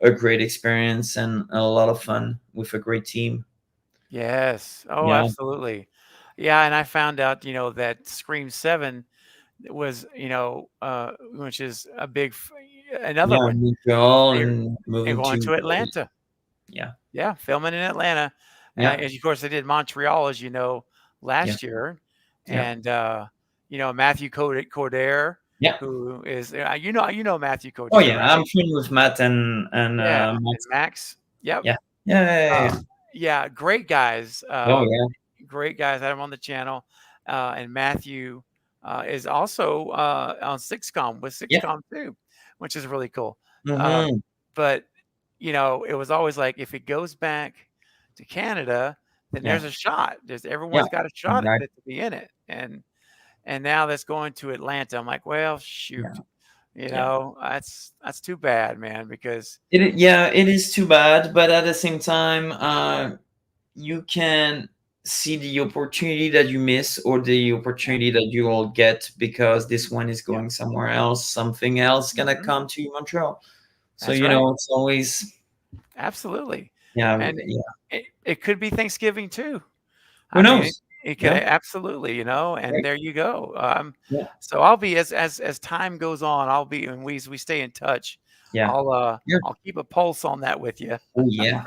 a great experience and a lot of fun with a great team. Yes. Oh, Yeah, absolutely. Yeah, and I found out, that Scream 7 was, which is another yeah, one. Montreal They're and they're moving going to to Atlanta. yeah, Yeah, filming in Atlanta. yeah, Of course, they did Montreal, as you know, yeah, last year. yeah, And, Matthew Coder, yeah. who is, Matthew Oh Coder, yeah, I'm right? friends with Matt and Yeah, and Max. Max. Yep. Yeah, yeah, yeah, yeah, Uh, yeah. yeah, great guys. Oh yeah, Great guys. I had them on the channel. And Matthew is also on Sixcom with yeah. Sixcom too. which is really cool. Hmm. But it was always like if it goes back to Canada, then Yeah. there's a shot. Yeah. Everyone's got a shot at Exactly. it to be in it, and now that's going to Atlanta. I'm like, well, Yeah. shoot, Yeah. that's too bad, man, because Yeah, it is too bad, but at the same time, you can see the opportunity that you miss or the yeah, opportunity that you will get because this one is yeah, going somewhere else. Something else gonna hmm come to Montreal. So that's right, it's always, absolutely, yeah, and yeah. it could be Thanksgiving too. Who I mean, knows? it could Yeah, absolutely, and right. there you go. Yeah, So I'll be as time goes on, I'll be and we stay in touch. yeah, yeah. I'll keep a pulse on that with you. Oh yeah,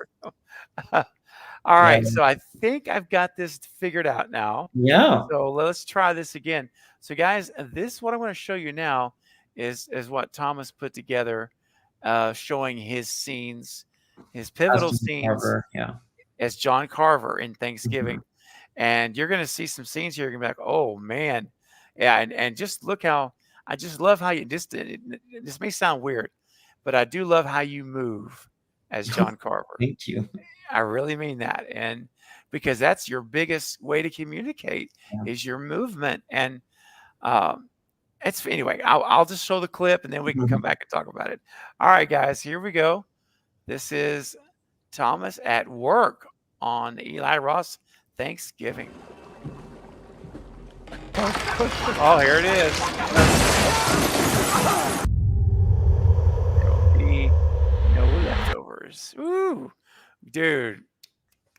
All yeah, right, so I think I've got this figured out now. yeah. So let's try this again. So guys, this what I want to show you now is what Thomas put together, showing his scenes, his As pivotal Jimmy scenes Carver. Yeah. as John Carver in Mhm. Thanksgiving. And you're gonna see some scenes here, you're gonna be like, "Oh, man." Yeah, and just look how I just love how you this may sound weird, but I do love how you move as John Carver. Thank you. I really mean that, and because that's your biggest way to communicate Yeah. is your movement, and, um, it's anyway, I'll just show the clip, and then we can come Mhm. back and talk about it. Alright, guys, here we go. This is Thomas at work on Eli Ross Thanksgiving. Oh, here it is. There will be no leftovers. Ooh, dude.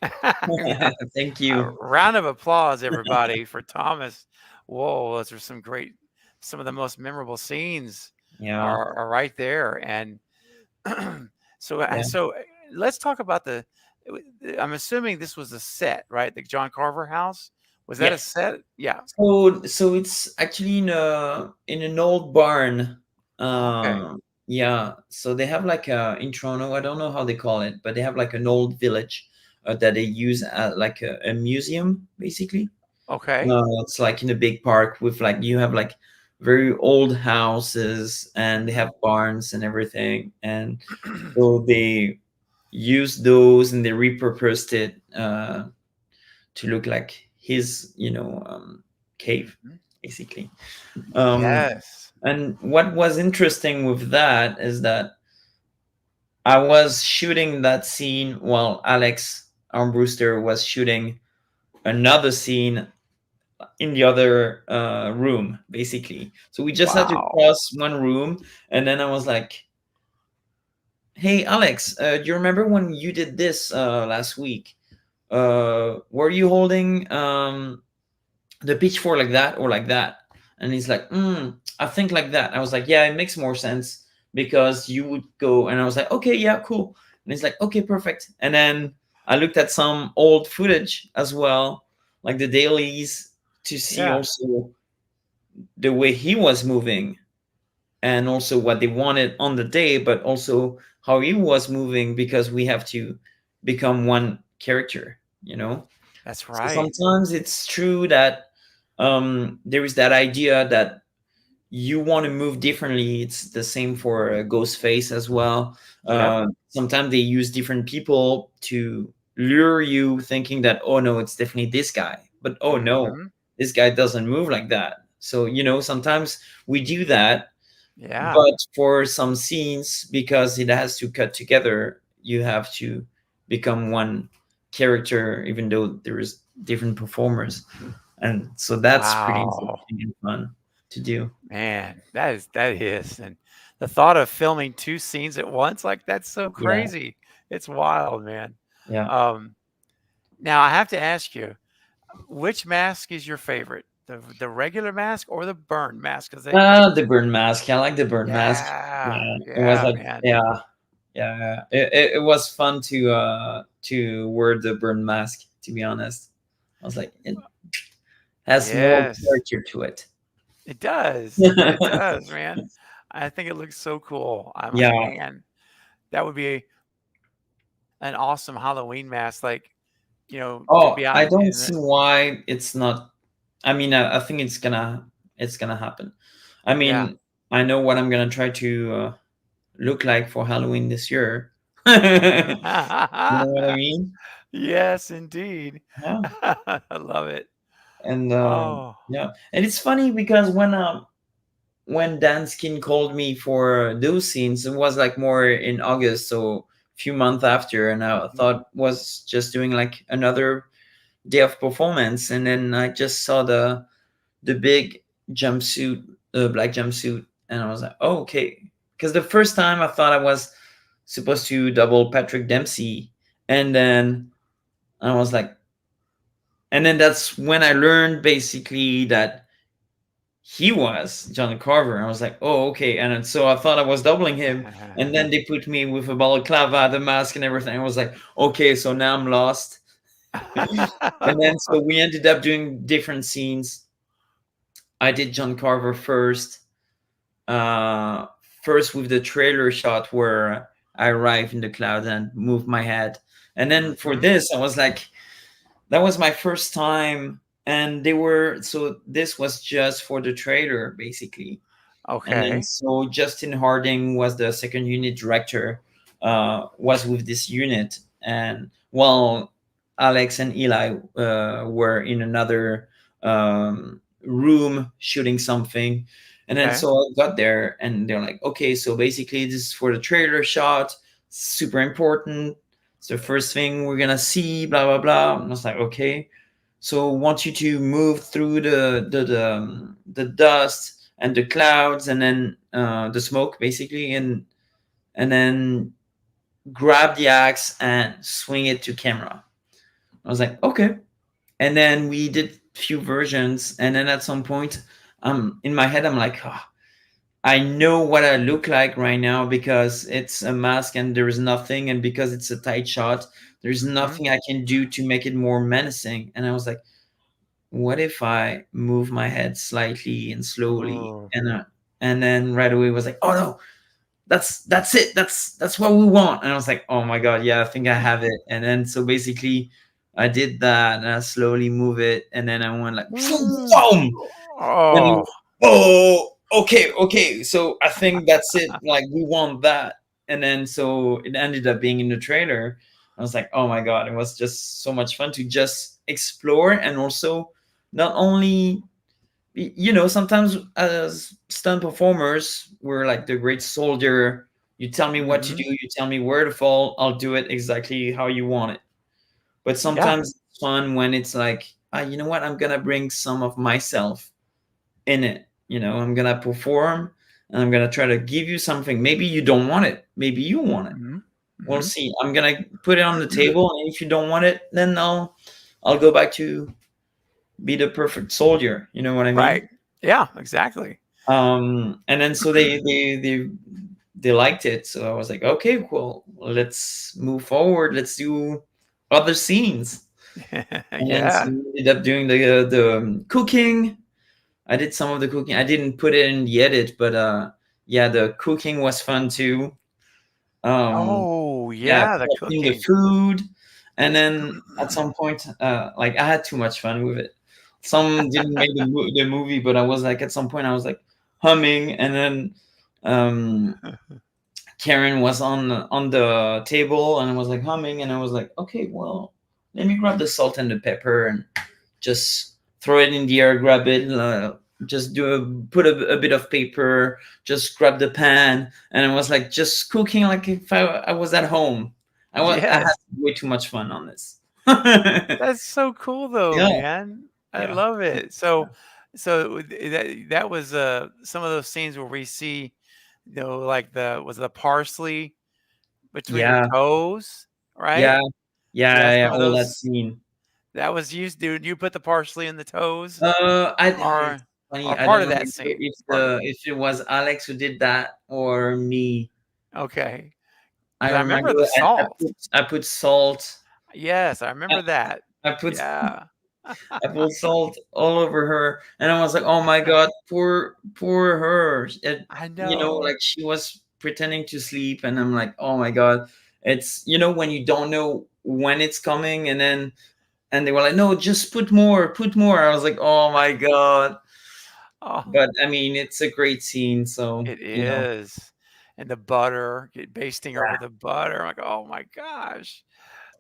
Thank A you. round of applause, everybody, for Thomas. Whoa, those are some of the most memorable scenes Yeah, are right there. And yeah. let's talk about I'm assuming this was a set, right? The John Carver house. Was that a Yes. set? Yeah. So it's actually in an old barn. Okay. Yeah. So they have like in Toronto, I don't know how they call it, but they have like an old village that they use like a museum, basically. Okay. It's like in a big park with like you have like very old houses and they Mhm. have barns and everything, and so they used those and they repurposed it to look like his cave, Mhm. basically. um Yes. and what was interesting with that is that I was shooting that scene while Alex Armbruster was shooting another scene in the other room, basically. So we just had to Wow. cross one room, and then I was like, hey Alex, do you remember when you did this last week? Were you holding the pitchfork like that or like that? And he's like, I think like that. I was like, yeah, it makes more sense because you would go. And I was like, okay, yeah, cool. And he's like, okay, perfect. And then I looked at some old footage as well, like the dailies, to see Yeah. also the way he was moving and also what they wanted on the day, but also how he was moving because we have to become one character, you know? That's So right. sometimes it's true that there is that idea that you want to move differently. It's the same for Ghostface as well. Yep. Sometimes they use different people to lure you, thinking that, oh no, it's definitely this guy. But oh no, Mhm. this guy doesn't move like that. So, sometimes we do that, Yeah. but for some scenes, because it has to cut together, you have to become one character, even though there is different performers, and so that's pretty Wow. interesting and fun to do. Man, that is, and the thought of filming 2 scenes at once, like, that's so Yeah, crazy. It's wild, man. yeah. Um, Now I have to ask you, which mask is your favorite? The regular mask or the burn mask? 'Cause they The burn mask. I like the burn mask. Yeah, Yeah, it was yeah, like, man. yeah, yeah. It was fun to wear the burn mask. To be honest, I was like, it has more Yes, character to it. it does. It does, man. I think it looks so cool. I'm like, Yeah. "Man, that would be an awesome Halloween mask," like, to Oh, be I out don't in see the why it's not. I mean, I think it's gonna happen. I Yeah, mean, I know what I'm gonna try to look like for Halloween this year. You know what I mean? Yes, indeed. Yeah. I love it. And Oh. yeah, and it's funny because when Danskin called me for those scenes, it was like more in August, so a few months after, and I Mhm. thought was just doing like another day of performance, and then I just saw the big jumpsuit, black jumpsuit, and I was like, oh, okay. Because the first time I thought I was supposed to double Patrick Dempsey, and then I was like, and then that's when I learned basically that he was John Carver. I was like, oh, okay. And so I thought I was doubling him. And then they put me with a balaclava, the mask, and everything. I was like, okay, so now I'm lost. And then so we ended up doing different scenes. I did John Carver first, uh, first with the trailer shot where I arrive in the cloud and move my head. And then for Mhm. this, I was like, that was my first time. And they were, so this was just for the trailer, basically. And then Okay. so Justin Harding was the second unit director, was with this unit, and while Alex and Eli were in another room shooting something. And then Okay. so I got there, and they're like, okay, so basically this is for the trailer shot, super important. It's the first thing we're gonna see, blah blah blah. And I was like, okay, so want you to move through the dust and the clouds, and then the smoke basically, and then grab the axe and swing it to camera. I was like, okay. And then we did few versions, and then at some point, in my head, I'm like, oh, I know what I look like right now because it's a mask and there is nothing, and because it's a tight shot, there's Mhm. nothing I can do to make it more menacing. And I was like, what if I move my head slightly and slowly? Oh. And then right away was like, oh no, that's it, that's what we want. And I was like, oh my god, yeah, I think I have it. And then so basically I did that, and I slowly move it, and then I went like boom, and then, Oh. oh, okay, okay, so I think that's it, like we want that. And then so it ended up being in the trailer. I was like, oh my god, it was just so much fun to just explore. And also, not only, sometimes as stunt performers, we're like the great soldier. You tell me what to do, Mhm. you tell me where to fall, I'll do it exactly how you want it. But Yeah. sometimes it's fun when it's like, you know what, I'm gonna bring some of myself in it. I'm gonna perform, and I'm gonna try to give you something. Maybe you don't want it, maybe you want it. Mhm. We'll Mhm. see. I'm gonna put it on the table, and if you don't want it, then I'll go back to be the perfect soldier. You know what I Right. mean? Yeah, exactly. And then so they liked it, so I was like, okay, well, let's move forward, let's do other scenes. And then so Yeah. we ended up doing the cooking. I did some of the cooking. I didn't put it in the edit, but yeah, the cooking was fun too. um Oh, yeah, yeah, the prepping the cooking. food. And then at some point, like I had too much fun with it. Some didn't make the movie, but I was like, at some point I was like humming. And then um Karen was on the table, and I was like humming, and I was like, okay, well, let me grab the salt and the pepper and just throw it in the air, grab it, just put a bit of paper, just grab the pan, and I was like just cooking like if I was at home. I had Yes. way too much fun on this. That's so cool though, Yeah, man. I yeah, love it. yeah, That was some of those scenes where we see, like the parsley between her yeah, toes, right? yeah, Yeah, yeah, yeah, some of all that those scene. that was used. Dude, you put the parsley in the toes, It's or funny. or I part don't of that remember scene? Part. if it was Alex who did that or me. Okay, I because I remember remember the I salt. put salt. Yes, I I, remember that. I put Yeah. I put salt all over her, and I was like, "Oh my god, poor her." I Like know. she was pretending to sleep, and I'm like, "Oh my god." It's when you don't know when it's coming, and they were like, "No, just put more, put more." I was like, "Oh my god." Oh, But I mean, it's a great scene. So it is. And the butter, basting her yeah, with the butter. I'm like, oh my gosh.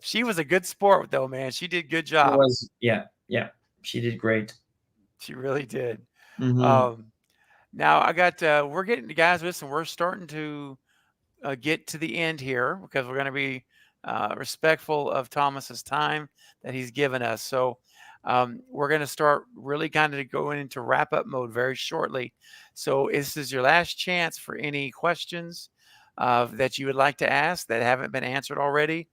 She was a good sport though, man. She did good she job. was. Yeah, yeah, she did great. She really did. Hmm. Um, Now I got we're getting guys. Listen, we're starting to get to the end here because we're going to be respectful of Thomas's time that he's given us. So we're going to start really kind of going into wrap up mode very shortly. So this is your last chance for any questions that you would like to ask that haven't been answered already.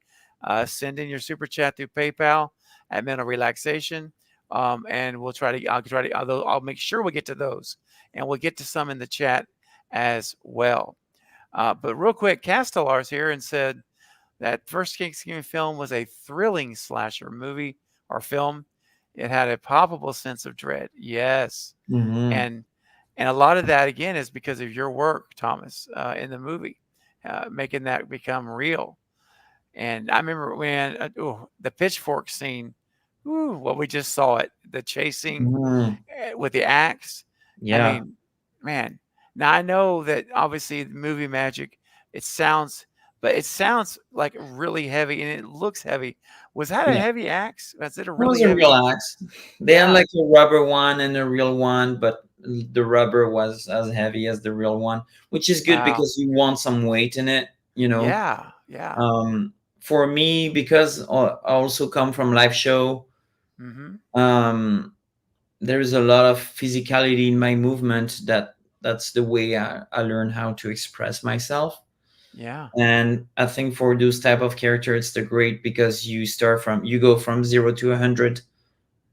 Send in your super chat through PayPal at Mental Relaxation, and we'll try to. I'll try to. I'll make sure we get to those, and we'll get to some in the chat as well. But real quick, Castellar's here and said that first Thanksgiving film was a thrilling slasher movie or film. It had a palpable sense of dread. Yes, Hmm. and and a lot of that again is because of your work, Thomas, in the movie, making that become real. And I remember when the pitchfork scene. Ooh, well, we just saw it. The chasing Hmm. with the axe. I Yeah. mean, man. Now I know that obviously the movie magic, it sounds, but it sounds like really heavy and it looks heavy. Was that a Yeah. heavy axe? Was it a That was really a real heavy? axe. They had Yeah. like a rubber one and a real one, but the rubber was as heavy as the real one, which is good Wow. because you want some weight in it, you know. Yeah. Yeah. For me, because I also come from live show, Mm-hmm. um, there is a lot of physicality in my movement that's the way I learn how to express myself. Yeah. And I think for those type of character, it's the great because you go from 0 to 100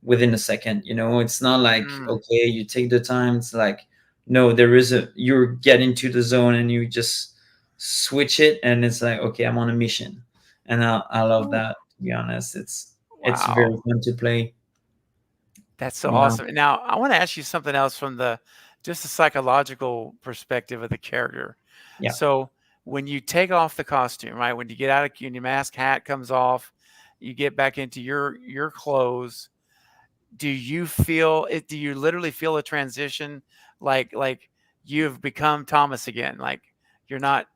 within a second. It's not like Mm. okay, you take the time. It's like no, there is a you get into the zone and you just switch it, and it's like okay, I'm on a mission, and I love Ooh, that. To be honest, it's very wow. fun to play. That's so Yeah, awesome. Now I want to ask you something else from the just the psychological perspective of the character. yeah. So when you take off the costume, right? When you get out of when your mask hat comes off, you get back into your clothes. Do you feel it? Do you literally feel a transition, like you've become Thomas again? Like you're not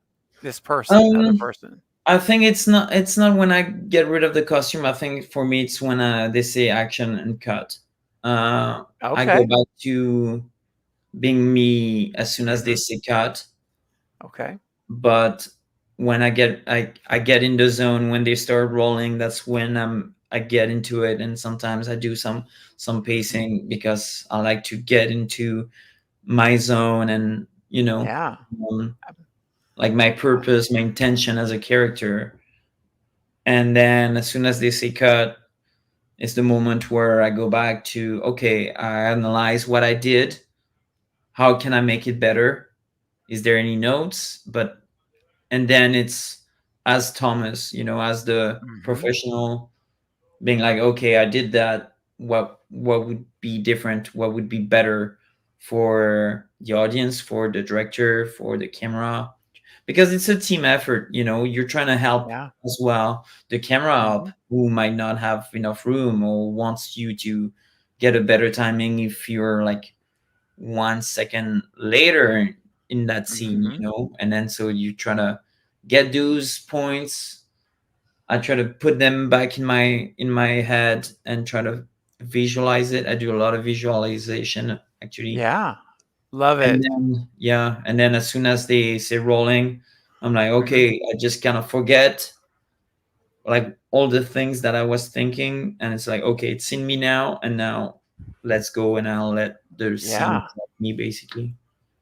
this person, other Um, person. I think it's not when I get rid of the costume. I think for me it's when they say action and cut. I go Okay. back to being me as soon as they Mm-hmm. say cut. Okay. But when I get in the zone when they start rolling, that's when I get into it, and sometimes I do some Mm-hmm. pacing because I like to get into my zone and Yeah. um, like my purpose, my intention as a character. And then as soon as they say cut, it's the moment where I go back to okay, I analyze what I did. How can I make it better? Is there any notes? But and then it's as Thomas, as the Mm-hmm. professional, being like, okay, I did that. What would be different? What would be better for the audience, for the director, for the camera? Because it's a team effort. You're trying to help Yeah. as well the camera up Mm-hmm. who might not have enough room or wants you to get a better timing if you're like 1 second later in that scene, Mm-hmm. and then so you try to get those points. I try to put them back in my head and try to visualize it. I do a lot of visualization actually. Yeah. Love And it. then yeah, and then as soon as they say rolling, I'm like, Mm-hmm. okay, I just kind of forget like all the things that I was thinking, and it's like, okay, it's in me now, and now let's go, and I'll let the scene Yeah. affect me basically.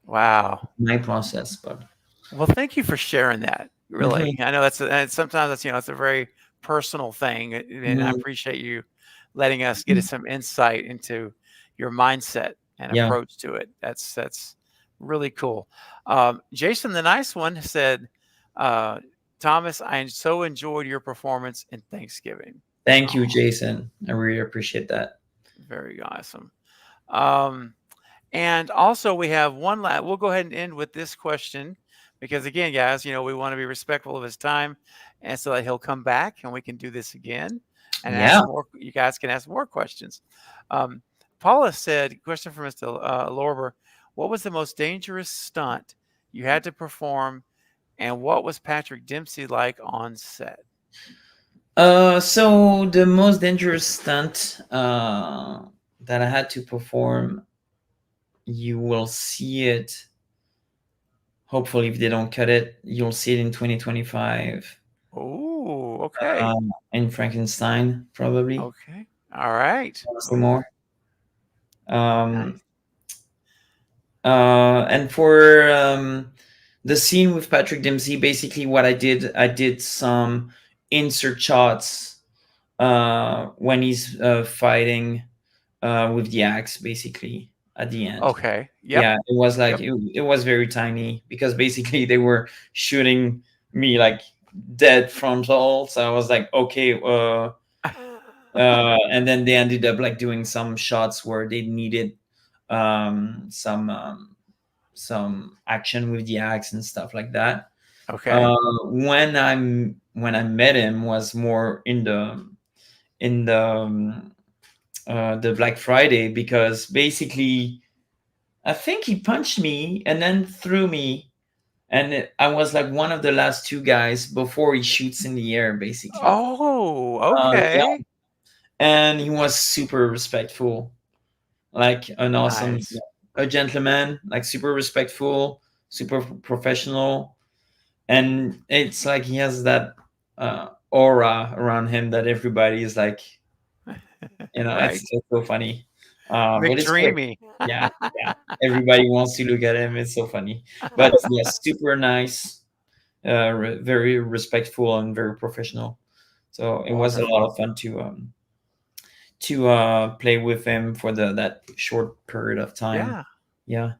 Wow. My process, but Well, thank you for sharing that. Really, mhm, I know and sometimes it's a very personal thing, and I mhm, appreciate you letting us get some insight into your mindset and yeah. approach to it. That's really cool. Jason, the nice one, said, uh, "Thomas, I so enjoyed your performance in Thanksgiving." Thank you, Oh, Jason. I really appreciate that. very awesome. Um, And also, we have one last. We'll go ahead and end with this question because, again, guys, we want to be respectful of his time, and so that he'll come back and we can do this again and Yeah. ask more. You guys can ask more questions. Um, Paula said, question for Mr. Lorber, what was the most dangerous stunt you had to perform, and what was Patrick Dempsey like on set? So the most dangerous stunt that I had to perform, you will see it. Hopefully, if they don't cut it, you'll see it in 2025 Oh, okay. in Frankenstein, probably. Okay. All right. Some more. Um, Nice. and for the scene with Patrick Dempsey, basically what I did some insert shots when he's fighting with the axe, basically at the end. Okay. Yep. Yeah, it was like Yep. it was very tiny because basically they were shooting me like dead frontal. So I was like, okay, and then they ended up like doing some shots where they needed um, some um, some action with the axe and stuff like that. Okay. When I met him was more in the Black Friday, because basically I think he punched me and then threw me, and I was like one of the last two guys before he shoots in the air, basically. Oh, Yeah, okay. and he was super respectful, like an awesome, Nice. a gentleman, like super respectful, super professional, and it's like he has that aura around him that everybody is like, Right. it's so funny. But it's great. McDreamy. Yeah, yeah. Everybody wants to look at him. It's so funny. But yes, super nice, very respectful and very professional. So it was a lot Wonderful. of fun to play with him for that short period of time. Yeah, Yeah.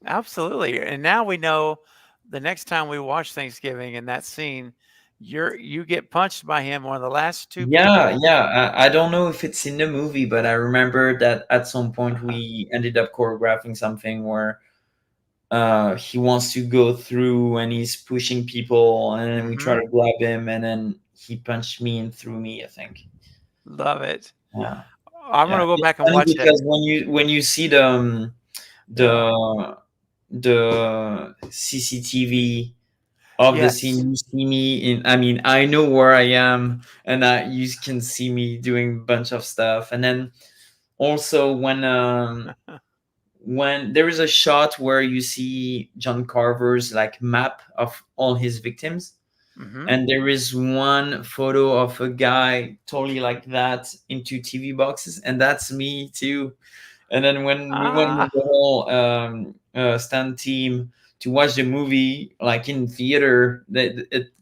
absolutely. And now we know the next time we watch Thanksgiving in that scene, you get punched by him, one of the last two Yeah, people. yeah. I don't know if it's in the movie, but I remember that at some point Uh-huh. we ended up choreographing something where he wants to go through and he's pushing people, and then we try Mm-hmm. to grab him, and then he punched me and threw me, I think. Love it. Yeah, I'm yeah. gonna go It's back and funny watch that. because when you see Yeah. the the CCTV of the Yes. scene, you see me in. I mean, I know where I am, and you can see me doing a bunch of stuff. And then also when there is a shot where you see John Carver's like map of all his victims, Mm-hmm. and there is one photo of a guy totally like that into TV boxes, and that's me too. And then when we went with Ah. the whole stand team to watch the movie, like in theater,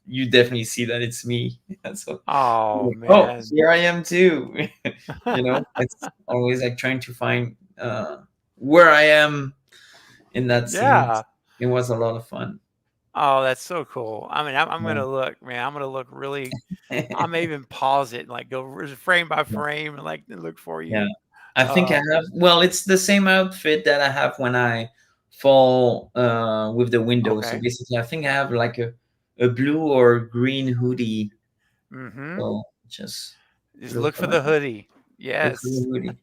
you definitely see that it's me. So, Oh oh, man. here I am too. It's always like trying to find where I am in that scene. Yeah. It was a lot of fun. Oh, that's so cool. I mean, I'm Yeah. gonna look, man. I'm gonna look really. I may even pause it and like go frame by frame and like look for Yeah. you. I think I Uh, have, well, it's the same outfit that I have when I fall with the window. So okay. basically, I think I have like a blue or green hoodie. Mm-hmm. So just Just look look for for the that. hoodie. Look for the Yes. hoodie.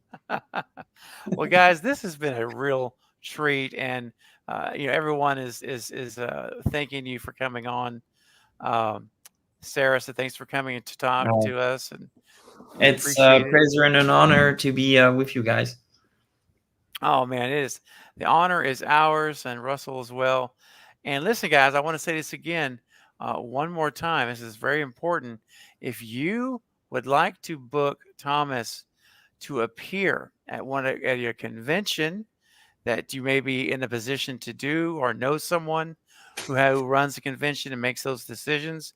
Well, guys, this has been a real treat, and everyone is thanking you for coming on. Um, Sarah said thanks for coming to talk Uh, to us, and we it's a appreciate it. pleasure and an honor to be with you guys. Oh man, it is. The honor is ours, and Russell as well. And listen, guys, I want to say this again, one more time. This is very important. If you would like to book Thomas to appear at your convention that you may be in a position to do, or know someone who runs the convention and makes those decisions,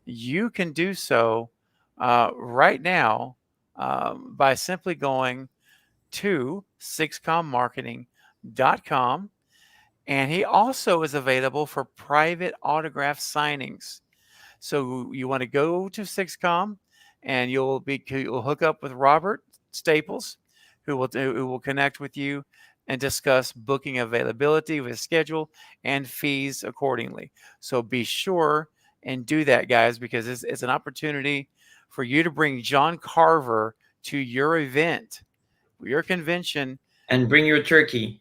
you can do so right now by simply going to sixcommarketing.com. And he also is available for private autograph signings. So you want to go to Sixcom, and you'll hook up with Robert Staples, who will connect with you and discuss booking availability with schedule and fees accordingly. So be sure and do that, guys, because it's an opportunity for you to bring John Carver to your event. your convention. And bring your turkey.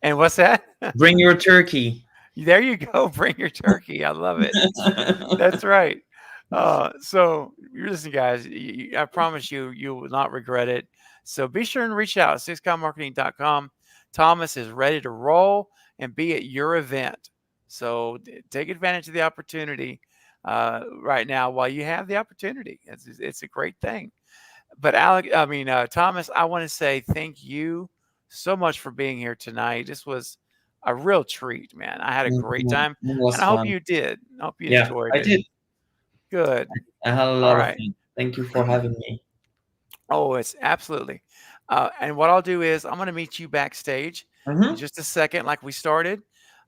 And what's that? Bring your turkey. There you go. Bring your turkey. I love it. That's right. So listen, guys, I promise you, you will not regret it. So be sure and reach out, 6commarketing.com. Thomas is ready to roll and be at your event. So take advantage of the opportunity right now while you have the opportunity. It's a great thing. But Thomas, I want to say thank you so much for being here tonight. This was a real treat, man. I had a great time, It was and I hope fun. you did. I hope you Yeah, enjoyed I it. did. Good. I had a All lot of right. fun. Thank you for having me. Oh, it's absolutely. And what I'll do is I'm going to meet you backstage in Mm-hmm. just a second, like we started.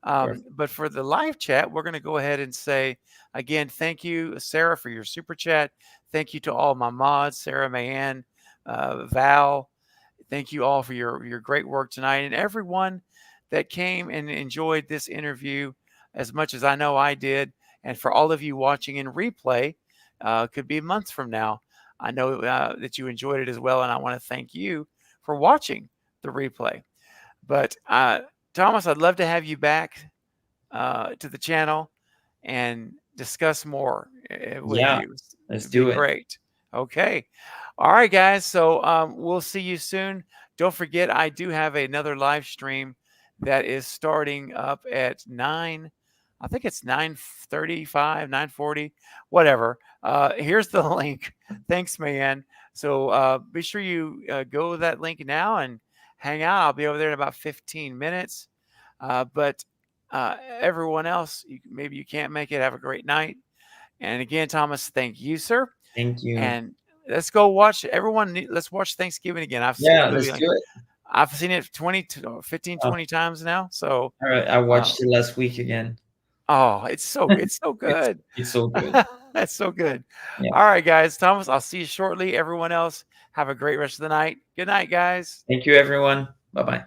Perfect. But for the live chat, we're going to go ahead and say again, thank you, Sarah, for your super chat. Thank you to all my mods, Sarah, Mayanne, Val. Thank you all for your great work tonight, and everyone that came and enjoyed this interview as much as I know I did. And for all of you watching in replay, could be months from now. I know that you enjoyed it as well, and I want to thank you for watching the replay. But Thomas, I'd love to have you back to the channel and discuss more with Yeah, you. let's It'd be do it. great. Okay. All right, guys. So we'll see you soon. Don't forget, I do have another live stream that is starting up at 9. I think it's 9:35, 9:40, whatever. Here's the link. Thanks, man. So be sure you go to that link now and hang out. I'll be over there in about 15 minutes. But everyone else, maybe you can't make it. Have a great night. And again, Thomas, thank you, sir. Thank you. And let's go watch everyone. Let's watch Thanksgiving again. I've seen Yeah, the let's movie. do it. I've seen it 15, Oh, 20 times now. So, all right, I watched it last week again. oh, it's so good. It's so good. That's so good. Yeah. All right, guys. Thomas, I'll see you shortly. Everyone else, have a great rest of the night. Good night, guys. Thank you, everyone. Bye-bye.